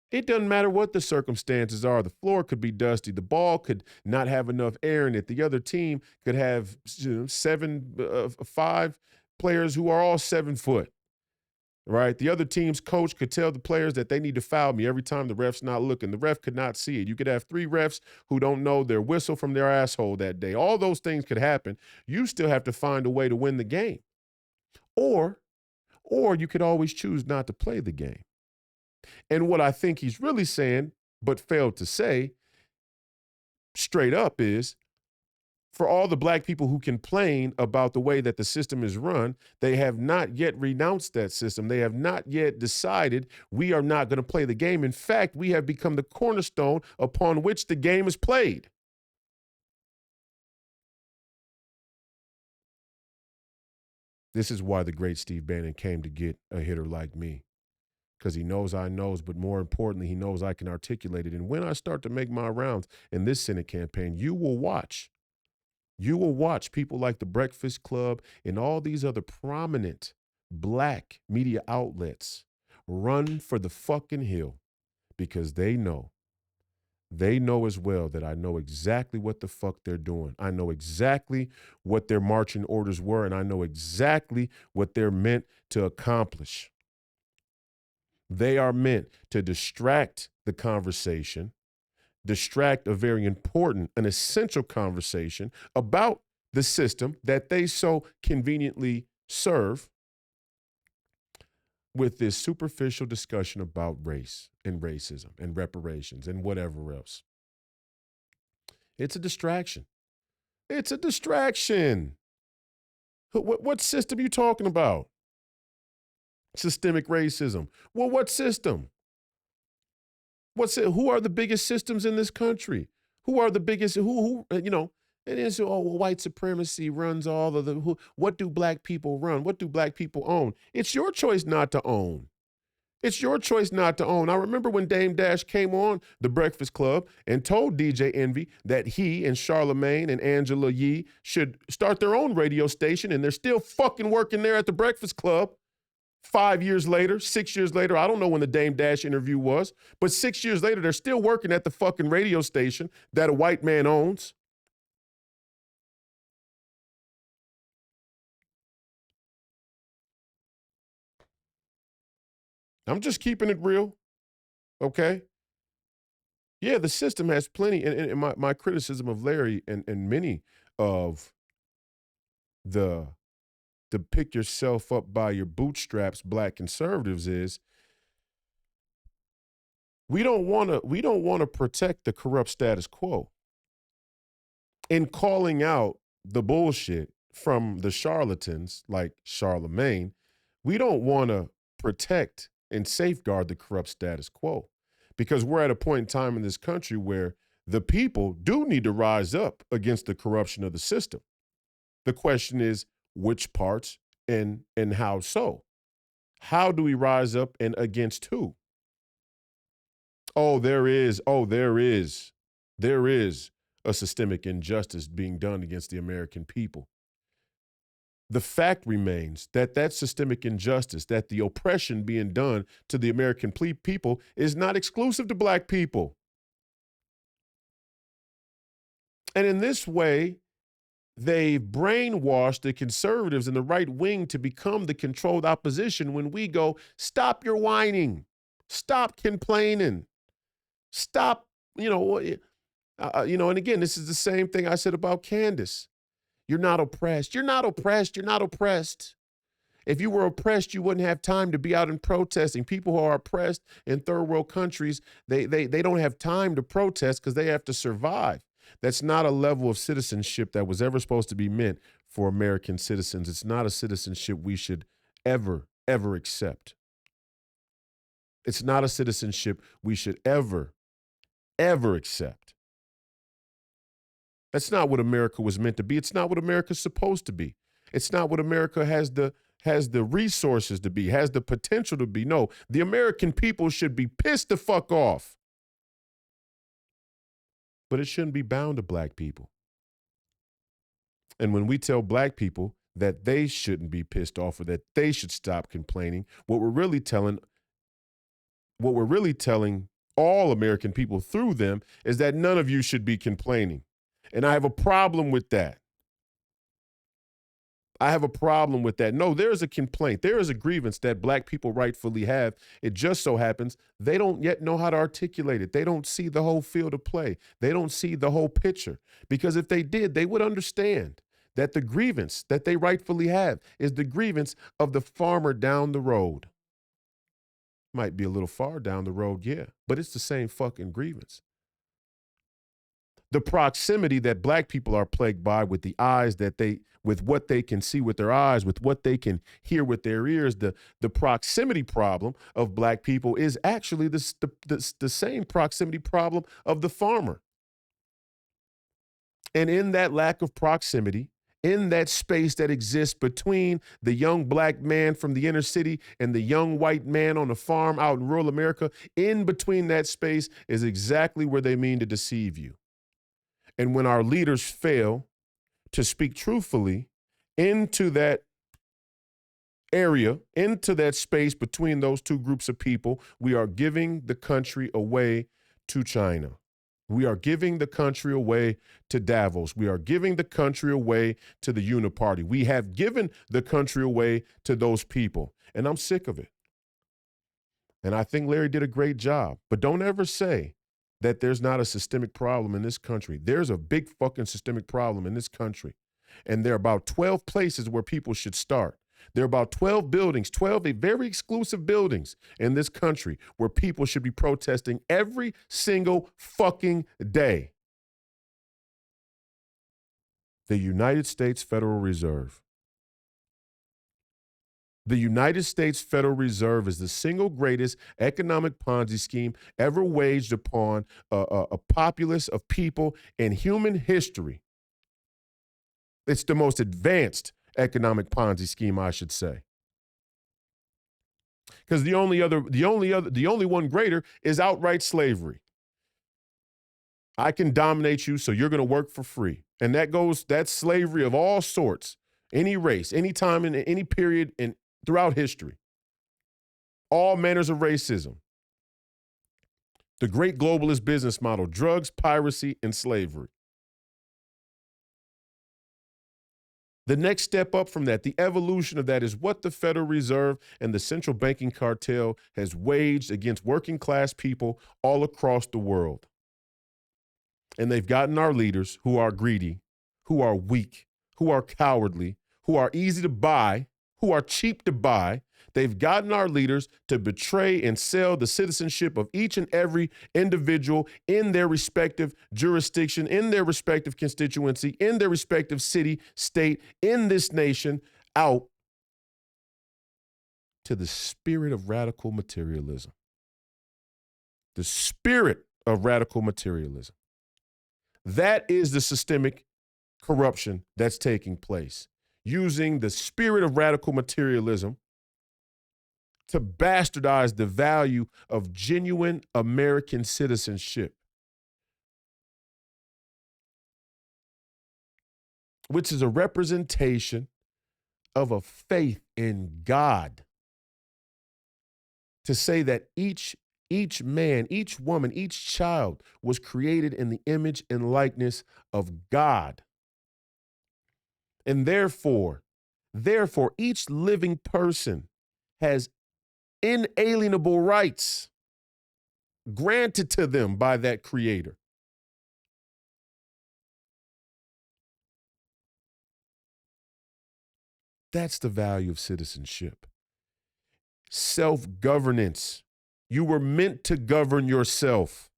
it doesn't matter what the circumstances are. The floor could be dusty. The ball could not have enough air in it. The other team could have 5 players who are all 7 foot, right? The other team's coach could tell the players that they need to foul me every time the ref's not looking. The ref could not see it. You could have 3 refs who don't know their whistle from their asshole that day. All those things could happen. You still have to find a way to win the game. Or you could always choose not to play the game. And what I think he's really saying, but failed to say straight up, is for all the black people who complain about the way that the system is run, they have not yet renounced that system. They have not yet decided we are not going to play the game. In fact, we have become the cornerstone upon which the game is played. This is why the great Steve Bannon came to get a hitter like me. Because he knows I knows, but more importantly, he knows I can articulate it. And when I start to make my rounds in this Senate campaign, you will watch people like the Breakfast Club and all these other prominent black media outlets run for the fucking hill, because they know as well that I know exactly what the fuck they're doing. I know exactly what their marching orders were, and I know exactly what they're meant to accomplish. They are meant to distract the conversation, distract a very important, an essential conversation about the system that they so conveniently serve with this superficial discussion about race and racism and reparations and whatever else. It's a distraction. It's a distraction. What system are you talking about? Systemic racism. Well, what system? Who are the biggest systems in this country? Who are the biggest, it is, oh, well, white supremacy runs all of what do black people run? What do black people own? It's your choice not to own. It's your choice not to own. I remember when Dame Dash came on The Breakfast Club and told DJ Envy that he and Charlemagne and Angela Yee should start their own radio station, and they're still fucking working there at The Breakfast Club. 5 years later, 6 years later, I don't know when the Dame Dash interview was, but 6 years later, they're still working at the fucking radio station that a white man owns. I'm just keeping it real, okay? Yeah, the system has plenty, and my criticism of Larry and many of the pick yourself up by your bootstraps black conservatives is we don't want to protect the corrupt status quo. In calling out the bullshit from the charlatans like Charlemagne, we don't want to protect and safeguard the corrupt status quo, because we're at a point in time in this country where the people do need to rise up against the corruption of the system. The question is which parts and how so? How do we rise up and against who? There is a systemic injustice being done against the American people. The fact remains that systemic injustice, that the oppression being done to the American people is not exclusive to black people. And in this way, they've brainwashed the conservatives and the right wing to become the controlled opposition when we go, stop your whining, stop complaining, stop, and again, this is the same thing I said about Candace. You're not oppressed. You're not oppressed. You're not oppressed. If you were oppressed, you wouldn't have time to be out and protesting. People who are oppressed in third world countries, they don't have time to protest because they have to survive. That's not a level of citizenship that was ever supposed to be meant for American citizens. It's not a citizenship we should ever, ever accept. It's not a citizenship we should ever, ever accept. That's not what America was meant to be. It's not what America's supposed to be. It's not what America has the resources to be, has the potential to be. No, the American people should be pissed the fuck off. But it shouldn't be bound to black people. And when we tell black people that they shouldn't be pissed off or that they should stop complaining, what we're really telling all American people through them is that none of you should be complaining. And I have a problem with that. I have a problem with that. No, there is a complaint. There is a grievance that black people rightfully have. It just so happens they don't yet know how to articulate it. They don't see the whole field of play. They don't see the whole picture. Because if they did, they would understand that the grievance that they rightfully have is the grievance of the farmer down the road. Might be a little far down the road, yeah, but it's the same fucking grievance. The proximity that black people are plagued by with the eyes with what they can see with their eyes, with what they can hear with their ears, the proximity problem of black people is actually the same proximity problem of the farmer. And in that lack of proximity, in that space that exists between the young black man from the inner city and the young white man on the farm out in rural America, in between that space is exactly where they mean to deceive you. And when our leaders fail to speak truthfully into that area, into that space between those two groups of people, we are giving the country away to China. We are giving the country away to Davos. We are giving the country away to the Uniparty. We have given the country away to those people. And I'm sick of it. And I think Larry did a great job. But don't ever say that there's not a systemic problem in this country. There's a big fucking systemic problem in this country. And there are about 12 places where people should start. There are about 12 buildings, 12 very exclusive buildings in this country where people should be protesting every single fucking day. The United States Federal Reserve. The United States Federal Reserve is the single greatest economic Ponzi scheme ever waged upon a populace of people in human history. It's the most advanced economic Ponzi scheme, I should say. Because the only one greater is outright slavery. I can dominate you, so you're going to work for free. And that's slavery of all sorts, any race, any time in any period throughout history. All manners of racism. The great globalist business model, drugs, piracy, and slavery. The next step up from that, the evolution of that, is what the Federal Reserve and the central banking cartel has waged against working class people all across the world. And they've gotten our leaders, who are greedy, who are weak, who are cowardly, who are easy to buy, who are cheap to buy. They've gotten our leaders to betray and sell the citizenship of each and every individual in their respective jurisdiction, in their respective constituency, in their respective city, state, in this nation, out to the spirit of radical materialism. The spirit of radical materialism. That is the systemic corruption that's taking place, using the spirit of radical materialism to bastardize the value of genuine American citizenship, which is a representation of a faith in God. To say that each man, each woman, each child was created in the image and likeness of God. And therefore, each living person has inalienable rights granted to them by that creator. That's the value of citizenship. Self-governance. You were meant to govern yourself.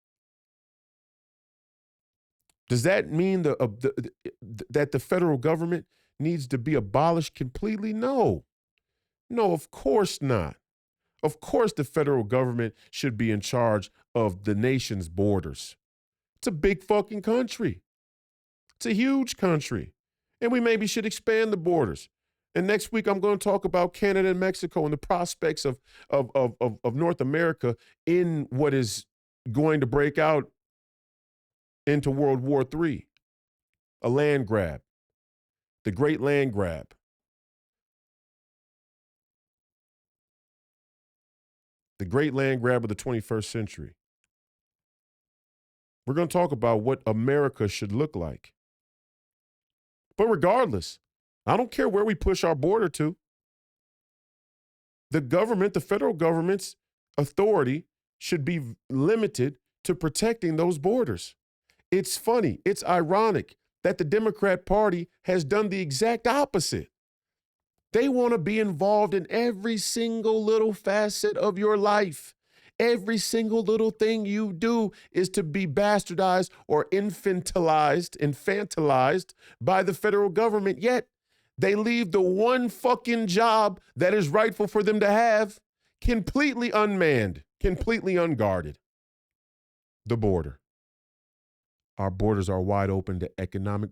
Does that mean that the federal government needs to be abolished completely? No. No, of course not. Of course the federal government should be in charge of the nation's borders. It's a big fucking country. It's a huge country. And we maybe should expand the borders. And next week I'm going to talk about Canada and Mexico and the prospects of North America in what is going to break out into World War III. A land grab. The great land grab. The great land grab of the 21st century. We're going to talk about what America should look like. But regardless, I don't care where we push our border to. The government, the federal government's authority should be limited to protecting those borders. It's funny, it's ironic that the Democrat Party has done the exact opposite. They want to be involved in every single little facet of your life. Every single little thing you do is to be bastardized or infantilized by the federal government. Yet they leave the one fucking job that is rightful for them to have completely unmanned, completely unguarded. The border. Our borders are wide open to economic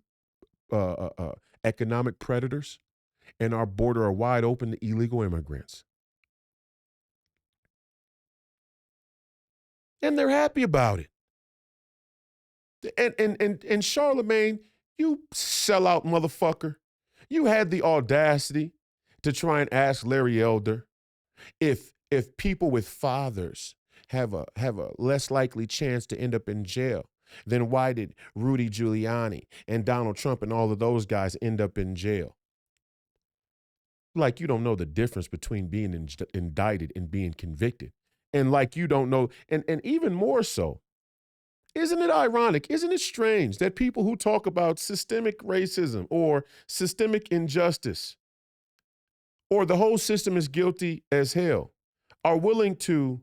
predators, and our border are wide open to illegal immigrants. And they're happy about it. And Charlemagne, you sellout motherfucker, you had the audacity to try and ask Larry Elder if people with fathers have a less likely chance to end up in jail, then why did Rudy Giuliani and Donald Trump and all of those guys end up in jail? Like you don't know the difference between being indicted and being convicted. And like you don't know, and even more so, isn't it ironic? Isn't it strange that people who talk about systemic racism or systemic injustice or the whole system is guilty as hell are willing to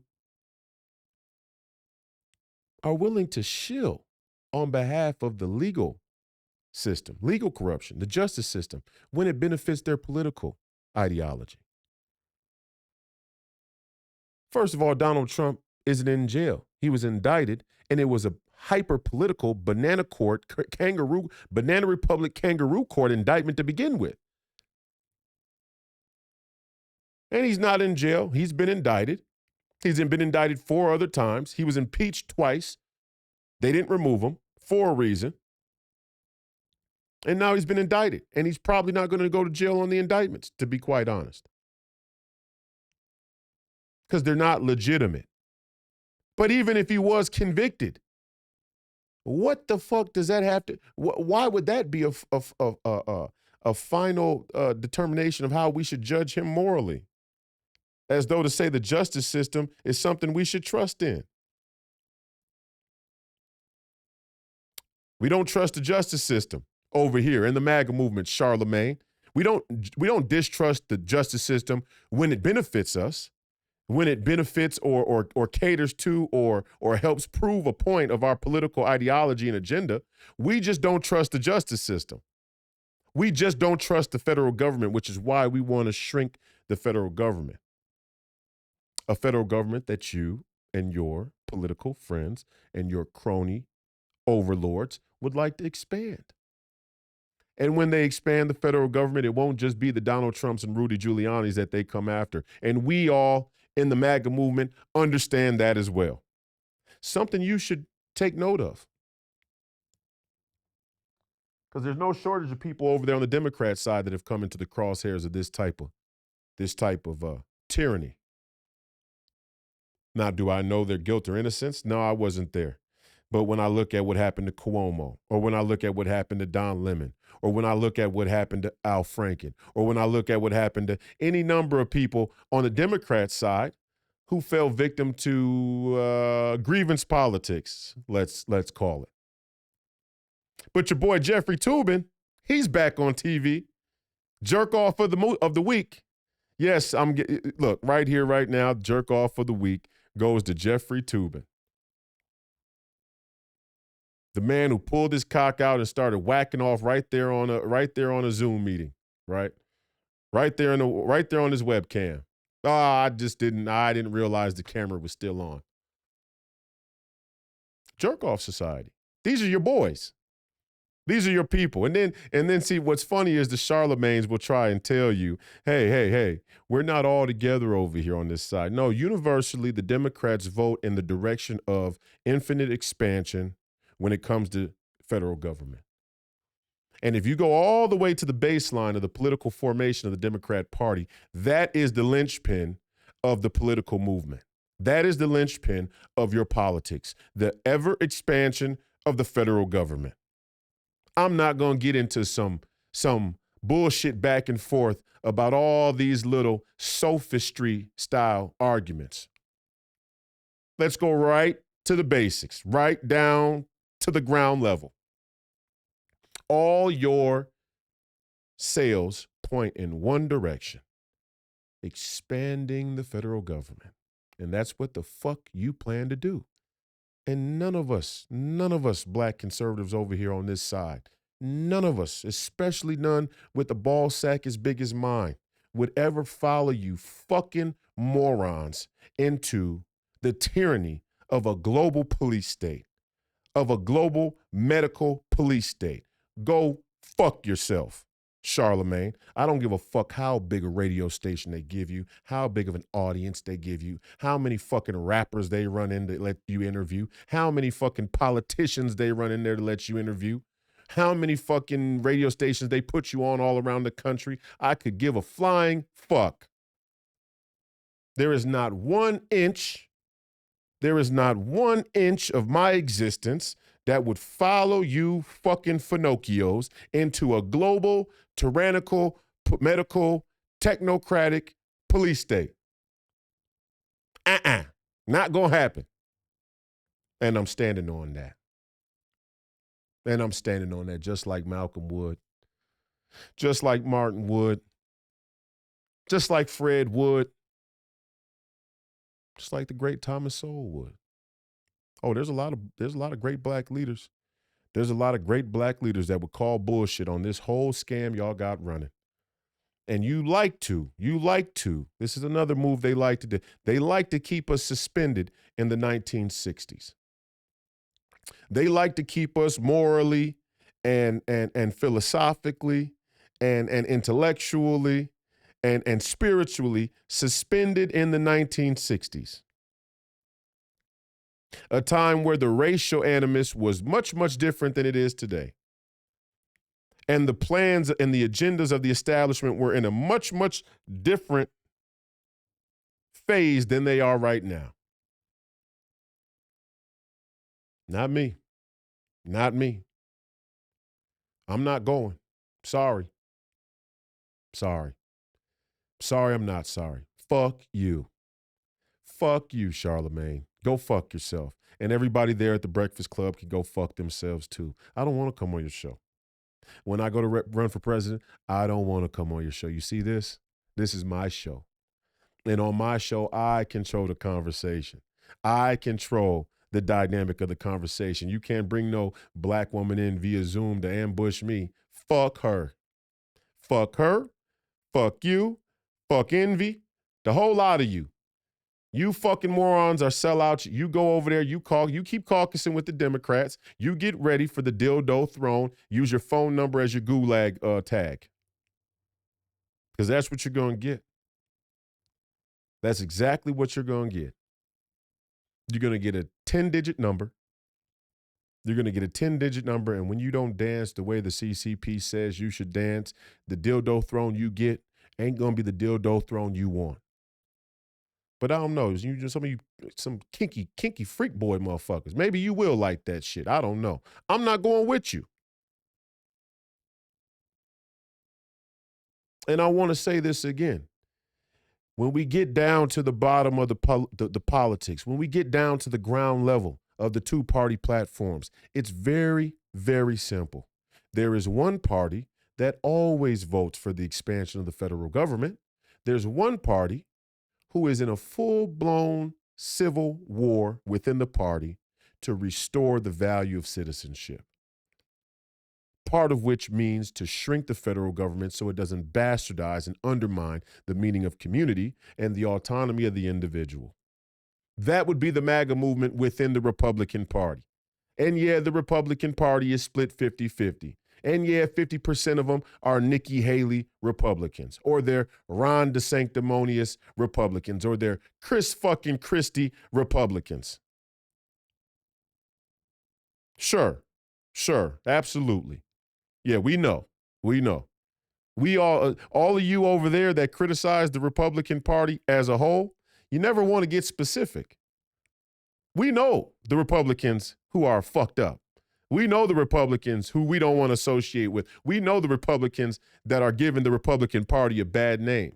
shill on behalf of the legal system, legal corruption, the justice system, when it benefits their political ideology? First of all, Donald Trump isn't in jail. He was indicted, and it was a hyper-political banana republic kangaroo court indictment to begin with. And he's not in jail. He's been indicted. He's been indicted 4 other times. He was impeached twice. They didn't remove him for a reason. And now he's been indicted. And he's probably not going to go to jail on the indictments, to be quite honest. Because they're not legitimate. But even if he was convicted, what the fuck does that have to? Why would that be a final determination of how we should judge him morally? As though to say the justice system is something we should trust in. We don't trust the justice system over here in the MAGA movement, Charlemagne. We don't distrust the justice system when it benefits us, when it benefits or caters to or helps prove a point of our political ideology and agenda. We just don't trust the justice system. We just don't trust the federal government, which is why we want to shrink the federal government. A federal government that you and your political friends and your crony overlords would like to expand. And when they expand the federal government, it won't just be the Donald Trumps and Rudy Giulianis that they come after. And we all in the MAGA movement understand that as well. Something you should take note of. Because there's no shortage of people over there on the Democrat side that have come into the crosshairs of this type of tyranny. Now, do I know their guilt or innocence? No, I wasn't there. But when I look at what happened to Cuomo, or when I look at what happened to Don Lemon, or when I look at what happened to Al Franken, or when I look at what happened to any number of people on the Democrat side who fell victim to grievance politics, let's call it. But your boy Jeffrey Toobin, he's back on TV. Jerk off of the week. Yes, look, right here, right now, jerk off of the week goes to Jeffrey Toobin. The man who pulled his cock out and started whacking off right there on a Zoom meeting, right? Right there on his webcam. I didn't realize the camera was still on. Jerk off society. These are your boys. These are your people. And then see, what's funny is the Charlemagnes will try and tell you, hey, we're not all together over here on this side. No, universally, the Democrats vote in the direction of infinite expansion when it comes to federal government. And if you go all the way to the baseline of the political formation of the Democrat Party, that is the linchpin of the political movement. That is the linchpin of your politics, the ever expansion of the federal government. I'm not going to get into some bullshit back and forth about all these little sophistry style arguments. Let's go right to the basics, right down to the ground level. All your sails point in one direction, expanding the federal government. And that's what the fuck you plan to do. And none of us black conservatives over here on this side, none of us, especially none with a ball sack as big as mine, would ever follow you fucking morons into the tyranny of a global police state, of a global medical police state. Go fuck yourself, Charlemagne. I don't give a fuck how big a radio station they give you, how big of an audience they give you, how many fucking rappers they run in to let you interview, how many fucking politicians they run in there to let you interview, how many fucking radio stations they put you on all around the country. I could give a flying fuck. There is not 1 inch of my existence that would follow you fucking Finocchios into a global, tyrannical, medical, technocratic police state. Not going to happen. And I'm standing on that. And I'm standing on that just like Malcolm would, just like Martin would, just like Fred would, just like the great Thomas Sowell would. Oh, there's a lot of great black leaders. There's a lot of great black leaders that would call bullshit on this whole scam y'all got running. And you like to. This is another move they like to do. They like to keep us suspended in the 1960s. They like to keep us morally and philosophically and intellectually and spiritually suspended in the 1960s. A time where the racial animus was much, much different than it is today. And the plans and the agendas of the establishment were in a much, much different phase than they are right now. Not me. Not me. I'm not going. Sorry. Sorry. Sorry, I'm not sorry. Fuck you. Fuck you, Charlemagne. Go fuck yourself. And everybody there at the Breakfast Club can go fuck themselves too. I don't want to come on your show. When I go to run for president, I don't want to come on your show. You see this? This is my show. And on my show, I control the conversation. I control the dynamic of the conversation. You can't bring no black woman in via Zoom to ambush me. Fuck her. Fuck her. Fuck you. Fuck Envy. The whole lot of you. You fucking morons are sellouts. You go over there, you keep caucusing with the Democrats. You get ready for the dildo throne. Use your phone number as your gulag tag. Because that's what you're going to get. That's exactly what you're going to get. You're going to get a 10-digit number. You're going to get a 10-digit number, and when you don't dance the way the CCP says you should dance, the dildo throne you get ain't going to be the dildo throne you want. But I don't know. Some kinky freak boy motherfuckers. Maybe you will like that shit. I don't know. I'm not going with you. And I want to say this again. When we get down to the bottom of the politics, when we get down to the ground level of the two-party platforms, it's very, very simple. There is one party that always votes for the expansion of the federal government. There's one party who is in a full-blown civil war within the party to restore the value of citizenship. Part of which means to shrink the federal government so it doesn't bastardize and undermine the meaning of community and the autonomy of the individual. That would be the MAGA movement within the Republican Party. And yeah, the Republican Party is split 50-50. And yeah, 50% of them are Nikki Haley Republicans, or they're Ron DeSanctimonious Republicans, or they're Chris fucking Christie Republicans. Sure, absolutely. Yeah, we know. We all of you over there that criticize the Republican Party as a whole, you never want to get specific. We know the Republicans who are fucked up. We know the Republicans who we don't want to associate with. We know the Republicans that are giving the Republican Party a bad name.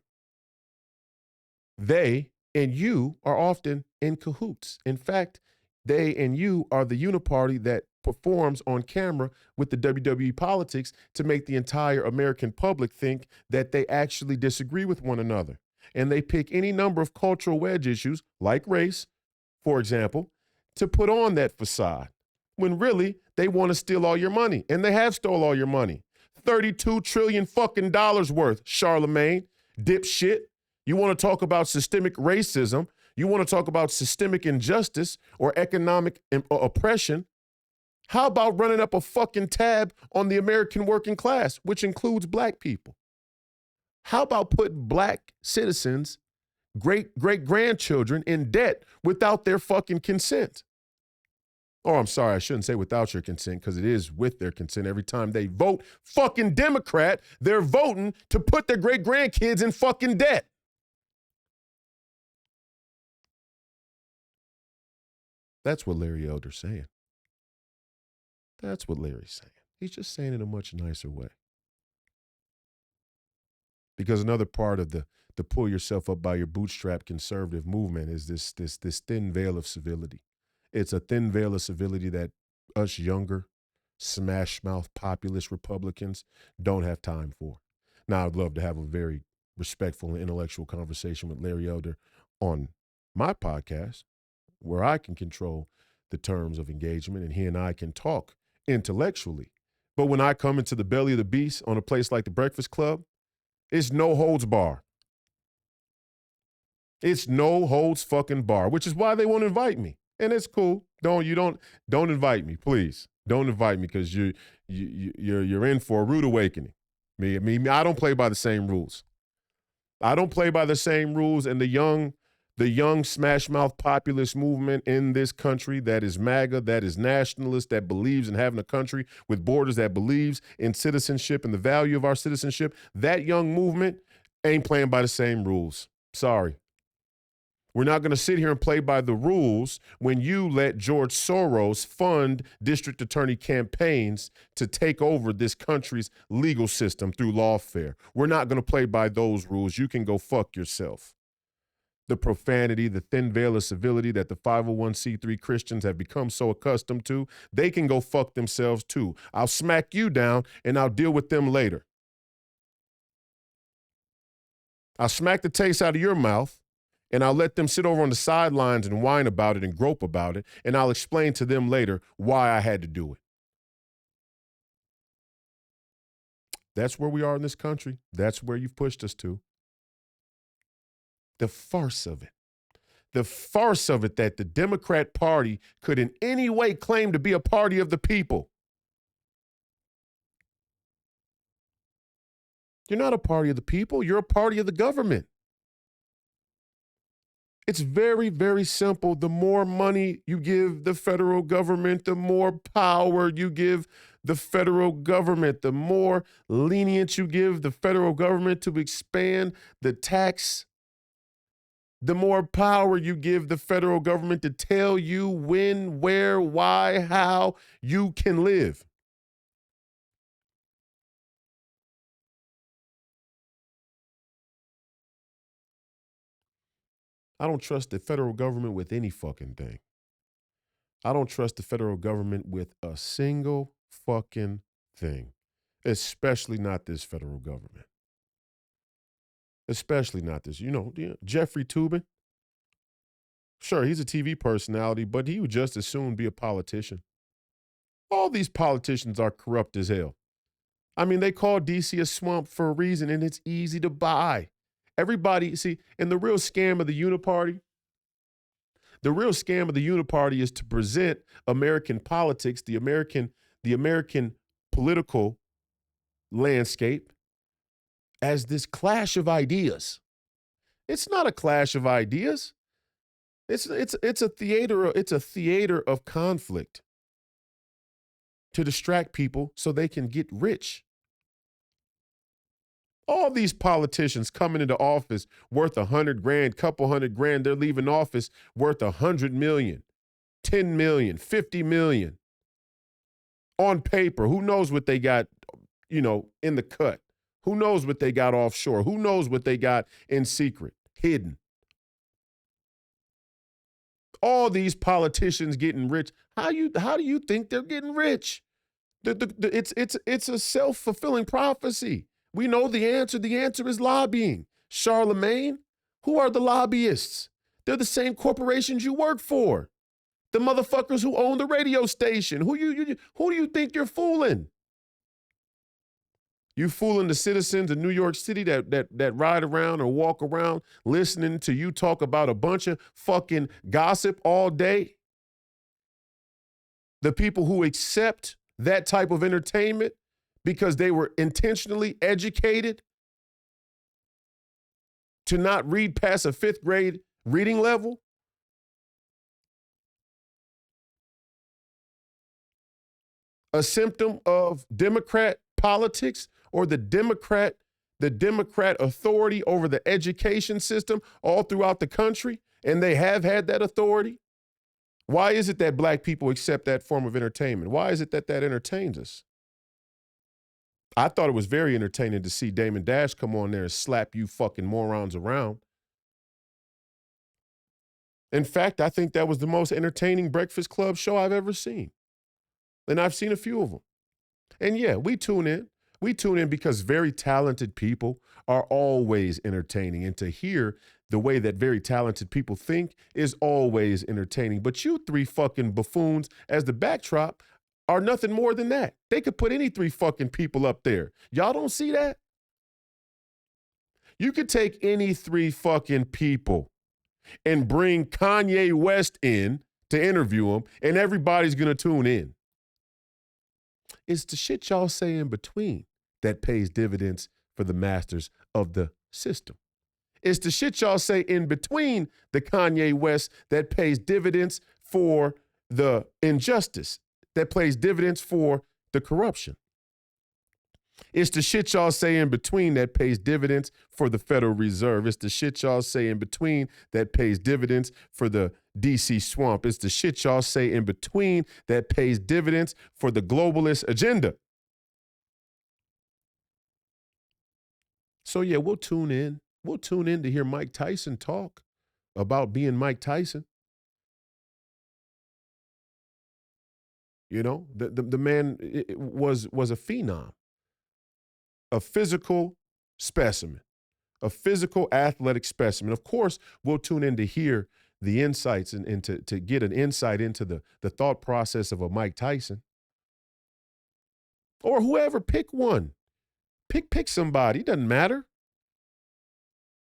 They and you are often in cahoots. In fact, they and you are the uniparty that performs on camera with the WWE politics to make the entire American public think that they actually disagree with one another. And they pick any number of cultural wedge issues, like race, for example, to put on that facade, when really they want to steal all your money. And they have stole all your money. $32 trillion fucking dollars worth, Charlemagne, dipshit. You want to talk about systemic racism, you want to talk about systemic injustice or economic oppression. How about running up a fucking tab on the American working class, which includes black people? How about putting black citizens, great-grandchildren in debt without their fucking consent? Oh, I'm sorry, I shouldn't say without your consent, because it is with their consent. Every time they vote fucking Democrat, they're voting to put their great-grandkids in fucking debt. That's what Larry Elder's saying. That's what Larry's saying. He's just saying it in a much nicer way. Because another part of the pull yourself up by your bootstrap conservative movement is this thin veil of civility. It's a thin veil of civility that us younger, smash mouth populist Republicans don't have time for. Now, I'd love to have a very respectful and intellectual conversation with Larry Elder on my podcast, where I can control the terms of engagement and he and I can talk intellectually. But when I come into the belly of the beast on a place like the Breakfast Club, it's no holds bar. It's no holds fucking bar, which is why they won't invite me. And it's cool. Don't invite me, please. Don't invite me because you're in for a rude awakening. Me, I don't play by the same rules. I don't play by the same rules, and the young smash mouth populist movement in this country that is MAGA, that is nationalist, that believes in having a country with borders, that believes in citizenship and the value of our citizenship, that young movement ain't playing by the same rules. Sorry. We're not going to sit here and play by the rules when you let George Soros fund district attorney campaigns to take over this country's legal system through lawfare. We're not going to play by those rules. You can go fuck yourself. The profanity, the thin veil of civility that the 501c3 Christians have become so accustomed to, they can go fuck themselves too. I'll smack you down and I'll deal with them later. I'll smack the taste out of your mouth and I'll let them sit over on the sidelines and whine about it and grope about it, and I'll explain to them later why I had to do it. That's where we are in this country. That's where you've pushed us to. The farce of it. The farce of it that the Democrat Party could in any way claim to be a party of the people. You're not a party of the people. You're a party of the government. It's very, very simple. The more money you give the federal government, the more power you give the federal government, the more lenient you give the federal government to expand the tax, the more power you give the federal government to tell you when, where, why, how you can live. I don't trust the federal government with any fucking thing. I don't trust the federal government with a single fucking thing, especially not this federal government. Especially not this. Jeffrey Toobin, sure, he's a TV personality, but he would just as soon be a politician. All these politicians are corrupt as hell. I mean, they call DC a swamp for a reason, and it's easy to buy. Everybody, see, and the real scam of the Uniparty, is to present American politics, the American political landscape, as this clash of ideas. It's not a clash of ideas. It's a theater. It's a theater of conflict to distract people so they can get rich. All these politicians coming into office worth $100 grand, couple $100,000, they're leaving office worth $100 million, $10 million, $50 million. On paper, who knows what they got, in the cut? Who knows what they got offshore? Who knows what they got in secret, hidden? All these politicians getting rich. How do you think they're getting rich? It's a self-fulfilling prophecy. We know the answer. The answer is lobbying. Charlemagne, who are the lobbyists? They're the same corporations you work for. The motherfuckers who own the radio station. Who do you think you're fooling? You fooling the citizens of New York City that ride around or walk around listening to you talk about a bunch of fucking gossip all day? The people who accept that type of entertainment because they were intentionally educated to not read past a 5th grade reading level? A symptom of Democrat politics or the Democrat authority over the education system all throughout the country, and they have had that authority? Why is it that black people accept that form of entertainment? Why is it that entertains us? I thought it was very entertaining to see Damon Dash come on there and slap you fucking morons around. In fact, I think that was the most entertaining Breakfast Club show I've ever seen. And I've seen a few of them. And yeah, we tune in. We tune in because very talented people are always entertaining. And to hear the way that very talented people think is always entertaining. But you three fucking buffoons as the backdrop are nothing more than that. They could put any three fucking people up there. Y'all don't see that? You could take any three fucking people and bring Kanye West in to interview him, and everybody's going to tune in. It's the shit y'all say in between that pays dividends for the masters of the system. It's the shit y'all say in between the Kanye West that pays dividends for the injustice, that pays dividends for the corruption. It's the shit y'all say in between that pays dividends for the Federal Reserve. It's the shit y'all say in between that pays dividends for the DC swamp. It's the shit y'all say in between that pays dividends for the globalist agenda. So yeah, we'll tune in. We'll tune in to hear Mike Tyson talk about being Mike Tyson. You know, the man was a phenom, a physical specimen, a physical athletic specimen. Of course, we'll tune in to hear the insights and to get an insight into the thought process of a Mike Tyson. Or whoever, pick one. Pick somebody. It doesn't matter.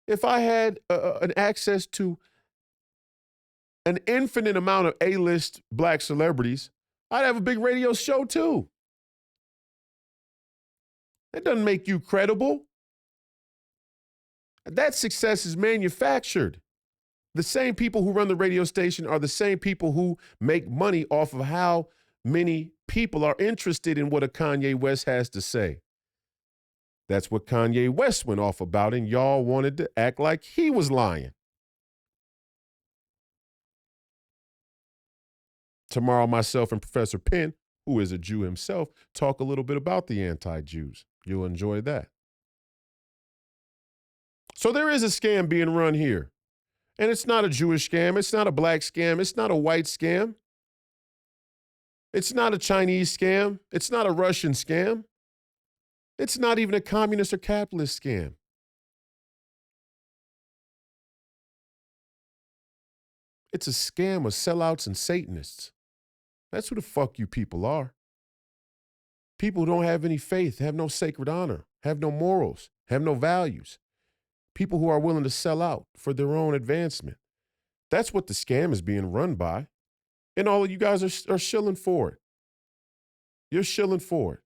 If I had an access to an infinite amount of A-list black celebrities, I'd have a big radio show too. That doesn't make you credible. That success is manufactured. The same people who run the radio station are the same people who make money off of how many people are interested in what a Kanye West has to say. That's what Kanye West went off about, and y'all wanted to act like he was lying. Tomorrow, myself and Professor Penn, who is a Jew himself, talk a little bit about the anti-Jews. You'll enjoy that. So there is a scam being run here. And it's not a Jewish scam. It's not a black scam. It's not a white scam. It's not a Chinese scam. It's not a Russian scam. It's not even a communist or capitalist scam. It's a scam of sellouts and Satanists. That's who the fuck you people are. People who don't have any faith, have no sacred honor, have no morals, have no values. People who are willing to sell out for their own advancement. That's what the scam is being run by. And all of you guys are shilling for it. You're shilling for it.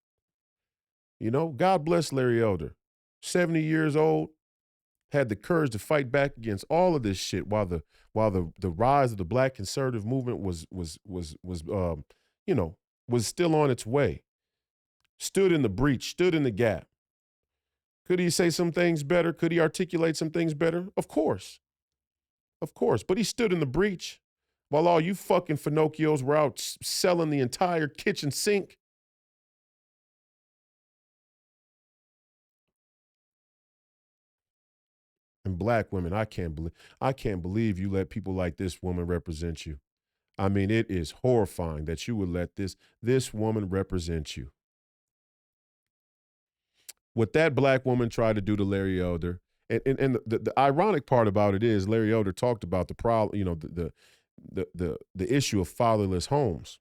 You know, God bless Larry Elder. 70 years old, had the courage to fight back against all of this shit while the rise of the black conservative movement was still on its way. Stood in the breach, stood in the gap. Could he say some things better? Could he articulate some things better? Of course. Of course. But he stood in the breach while all you fucking Finocchios were out selling the entire kitchen sink. And black women, I can't believe you let people like this woman represent you. I mean, it is horrifying that you would let this woman represent you. What that black woman tried to do to Larry Elder, and the ironic part about it is Larry Elder talked about the problem, you know, the issue of fatherless homes.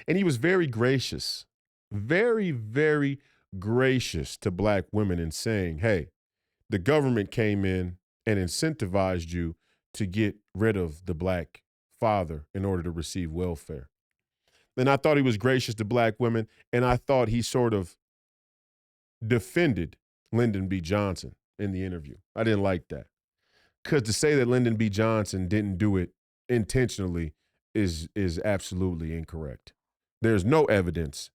And he was very gracious, very, very gracious to black women in saying, hey, the government came in and incentivized you to get rid of the black father in order to receive welfare. Then I thought he was gracious to black women, and I thought he sort of defended Lyndon B. Johnson in the interview. I didn't like that. Because to say that Lyndon B. Johnson didn't do it intentionally is absolutely incorrect. There's no evidence.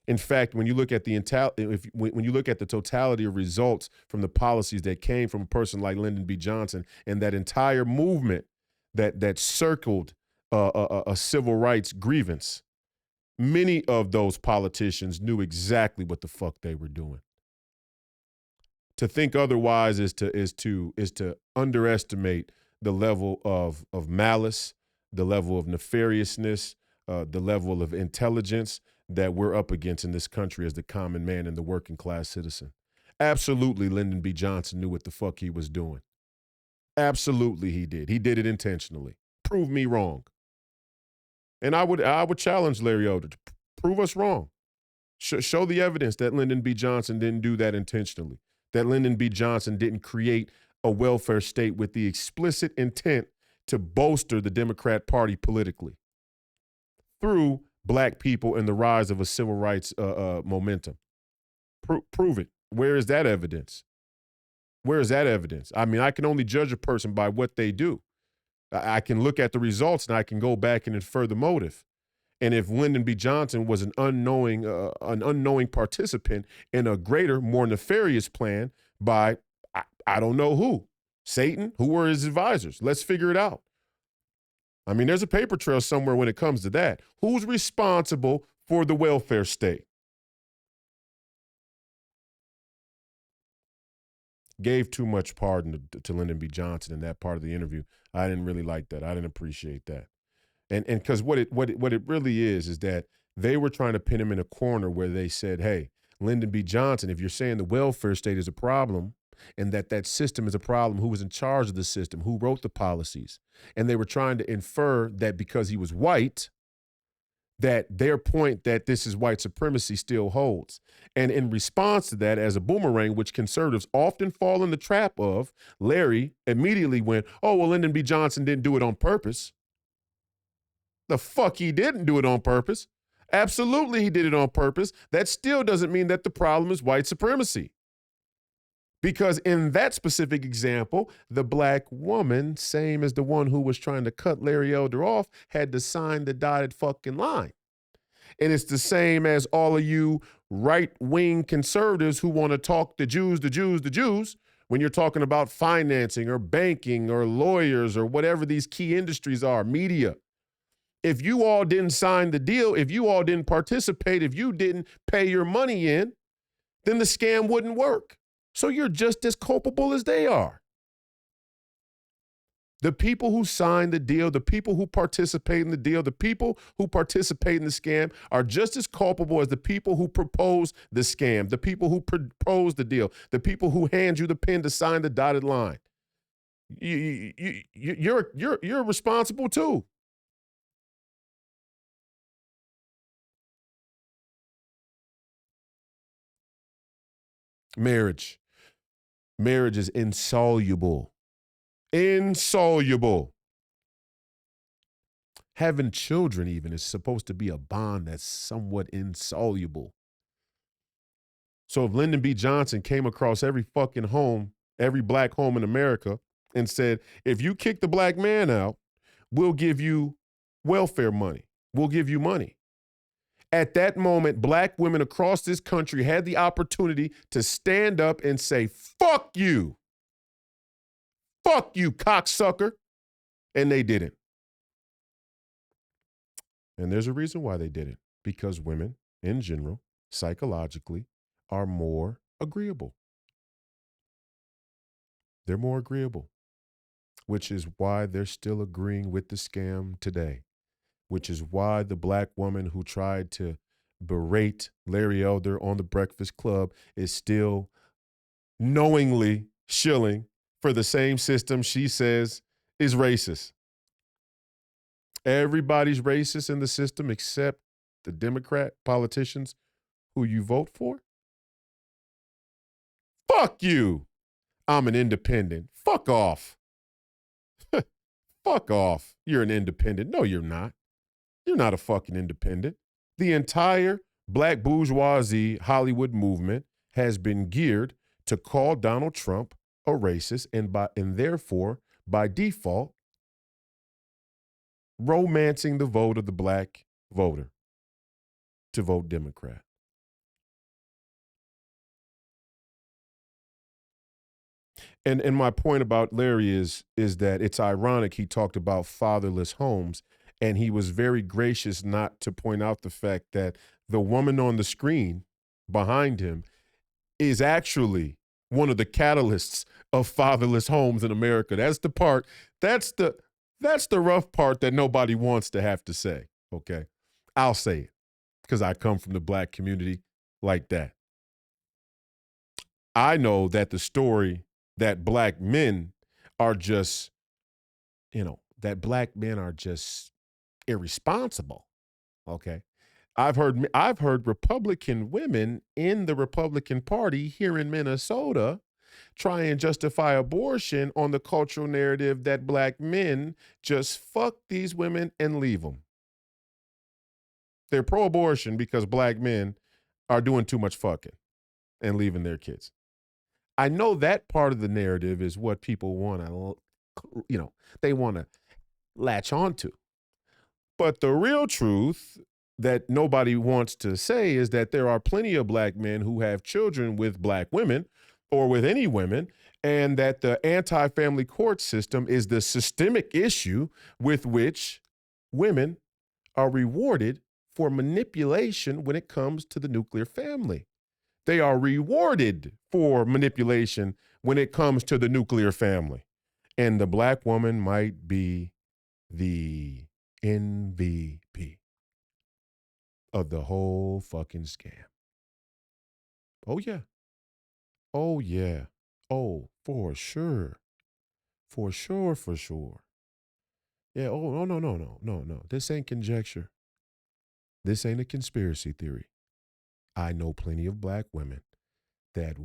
In fact, when you look at when you look at the totality of results from the policies that came from a person like Lyndon B. Johnson and that entire movement that circled a civil rights grievance, Many of those politicians knew exactly what the fuck they were doing. To think otherwise is to underestimate the level of malice, the level of nefariousness, the level of intelligence that we're up against in this country as the common man and the working class citizen. Absolutely, Lyndon B. Johnson knew what the fuck he was doing. Absolutely, he did. He did it intentionally. Prove me wrong. And I would challenge Larry Elder to prove us wrong. Show the evidence that Lyndon B. Johnson didn't do that intentionally, that Lyndon B. Johnson didn't create a welfare state with the explicit intent to bolster the Democrat Party politically through black people and the rise of a civil rights momentum. Prove it. Where is that evidence? Where is that evidence? I mean, I can only judge a person by what they do. I can look at the results and I can go back and infer the motive. And if Lyndon B. Johnson was an unknowing participant in a greater, more nefarious plan by, I don't know who, Satan, who were his advisors? Let's figure it out. I mean, there's a paper trail somewhere when it comes to that. Who's responsible for the welfare state? Gave too much pardon to Lyndon B. Johnson in that part of the interview. I didn't really like that. I didn't appreciate that. And because what it really is that they were trying to pin him in a corner where they said, hey, Lyndon B. Johnson, if you're saying the welfare state is a problem and that system is a problem, who was in charge of the system, who wrote the policies? And they were trying to infer that because he was white, that their point that this is white supremacy still holds. And in response to that, as a boomerang, which conservatives often fall in the trap of, Larry immediately went, oh, well, Lyndon B. Johnson didn't do it on purpose. The fuck he didn't do it on purpose. Absolutely he did it on purpose. That still doesn't mean that the problem is white supremacy. Because in that specific example, the black woman, same as the one who was trying to cut Larry Elder off, had to sign the dotted fucking line. And it's the same as all of you right-wing conservatives who want to talk the Jews, when you're talking about financing or banking or lawyers or whatever these key industries are, media. If you all didn't sign the deal, if you all didn't participate, if you didn't pay your money in, then the scam wouldn't work. So you're just as culpable as they are. The people who sign the deal, the people who participate in the deal, the people who participate in the scam are just as culpable as the people who propose the scam, the people who propose the deal, the people who hand you the pen to sign the dotted line. You're responsible too. Marriage is insoluble. Insoluble. Having children even is supposed to be a bond that's somewhat insoluble. So if Lyndon B. Johnson came across every fucking home, every black home in America, and said, if you kick the black man out, we'll give you welfare money. We'll give you money. At that moment, black women across this country had the opportunity to stand up and say, fuck you. Fuck you, cocksucker. And they didn't. And there's a reason why they didn't. Because women, in general, psychologically, are more agreeable. They're more agreeable, which is why they're still agreeing with the scam today, which is why the black woman who tried to berate Larry Elder on the Breakfast Club is still knowingly shilling for the same system she says is racist. Everybody's racist in the system except the Democrat politicians who you vote for. Fuck you. I'm an independent. Fuck off. Fuck off. You're an independent. No, you're not. You're not a fucking independent. The entire black bourgeoisie Hollywood movement has been geared to call Donald Trump a racist and therefore, by default, romancing the vote of the black voter to vote Democrat. And my point about Larry is that it's ironic he talked about fatherless homes And he was very gracious not to point out the fact that the woman on the screen behind him is actually one of the catalysts of fatherless homes in America. That's the part, that's the rough part that nobody wants to have to say, okay? I'll say it because I come from the black community like that. I know that the story that black men are just, that black men are just irresponsible, okay? I've heard Republican women in the Republican Party here in Minnesota try and justify abortion on the cultural narrative that black men just fuck these women and leave them. They're pro-abortion because black men are doing too much fucking and leaving their kids. I know that part of the narrative is what people want to, they want to latch onto. But the real truth that nobody wants to say is that there are plenty of black men who have children with black women or with any women, and that the anti-family court system is the systemic issue with which women are rewarded for manipulation when it comes to the nuclear family. They are rewarded for manipulation when it comes to the nuclear family. And the black woman might be the MVP of the whole fucking scam. Oh, yeah. Oh, yeah. Oh, for sure. For sure, for sure. Yeah, oh, no. This ain't conjecture. This ain't a conspiracy theory. I know plenty of black women that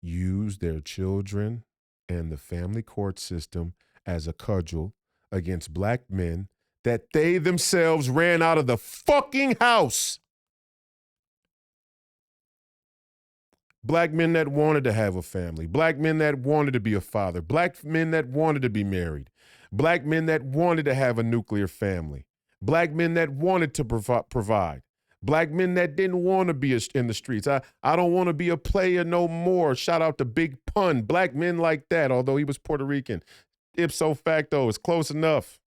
use their children and the family court system as a cudgel against black men that they themselves ran out of the fucking house. Black men that wanted to have a family, black men that wanted to be a father, black men that wanted to be married, black men that wanted to have a nuclear family, black men that wanted to provide, black men that didn't want to be in the streets. I don't want to be a player no more. Shout out to Big Pun. Black men like that, although he was Puerto Rican. Ipso facto, it's close enough.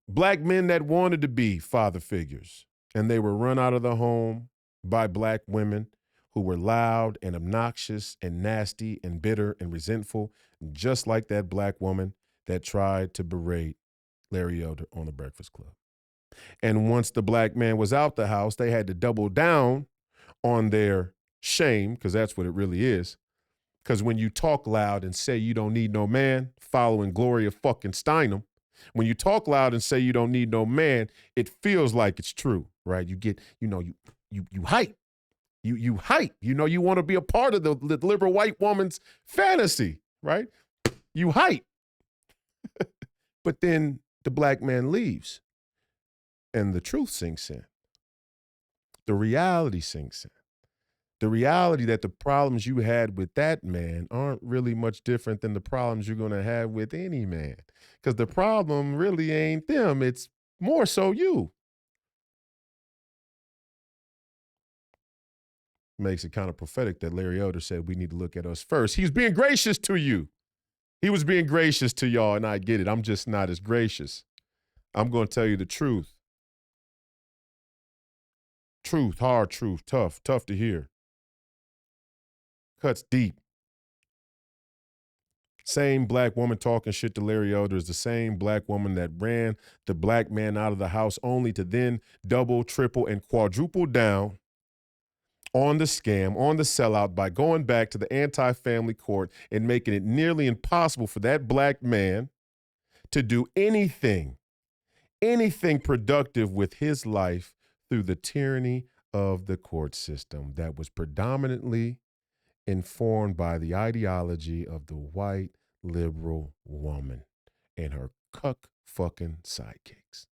Black men that wanted to be father figures, and they were run out of the home by black women who were loud and obnoxious and nasty and bitter and resentful, just like that black woman that tried to berate Larry Elder on the Breakfast Club. And once the black man was out the house, they had to double down on their shame, because that's what it really is. Because when you talk loud and say you don't need no man, following Gloria fucking Steinem, when you talk loud and say you don't need no man, it feels like it's true, right? You get, you hype. You hype. You want to be a part of the liberal white woman's fantasy, right? You hype. But then the black man leaves and the truth sinks in. The reality sinks in. The reality that the problems you had with that man aren't really much different than the problems you're going to have with any man. Because the problem really ain't them. It's more so you. Makes it kind of prophetic that Larry Elder said we need to look at us first. He's being gracious to you. He was being gracious to y'all, and I get it. I'm just not as gracious. I'm going to tell you the truth. Truth, hard truth, tough to hear. Cuts deep. Same black woman talking shit to Larry Elder is the same black woman that ran the black man out of the house only to then double, triple, and quadruple down on the scam, on the sellout by going back to the anti-family court and making it nearly impossible for that black man to do anything productive with his life through the tyranny of the court system that was predominantly informed by the ideology of the white liberal woman and her cuck fucking sidekicks.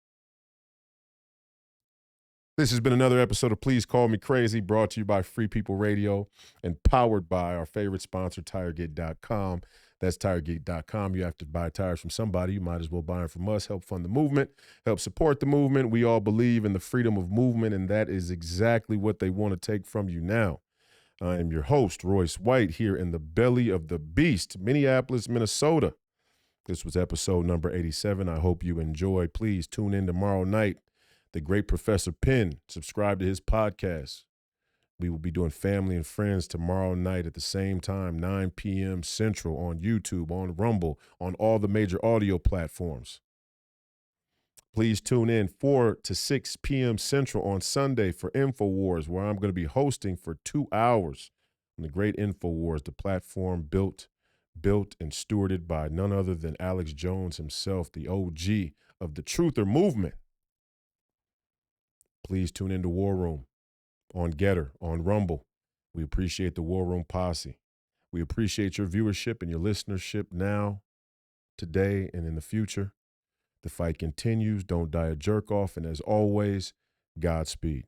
This has been another episode of Please Call Me Crazy, brought to you by Free People Radio and powered by our favorite sponsor, Tireget.com. That's Tireget.com. You have to buy tires from somebody. You might as well buy them from us. Help fund the movement. Help support the movement. We all believe in the freedom of movement, and that is exactly what they want to take from you now. I am your host, Royce White, here in the belly of the beast, Minneapolis, Minnesota. This was episode number 87. I hope you enjoyed. Please tune in tomorrow night. The great Professor Penn, subscribe to his podcast. We will be doing Family and Friends tomorrow night at the same time, 9 p.m. Central on YouTube, on Rumble, on all the major audio platforms. Please tune in 4 to 6 p.m. Central on Sunday for InfoWars, where I'm going to be hosting for 2 hours on the great InfoWars, the platform built and stewarded by none other than Alex Jones himself, the OG of the Truther movement. Please tune into War Room on Getter, on Rumble. We appreciate the War Room posse. We appreciate your viewership and your listenership now, today, and in the future. The fight continues. Don't die a jerk off. And as always, Godspeed.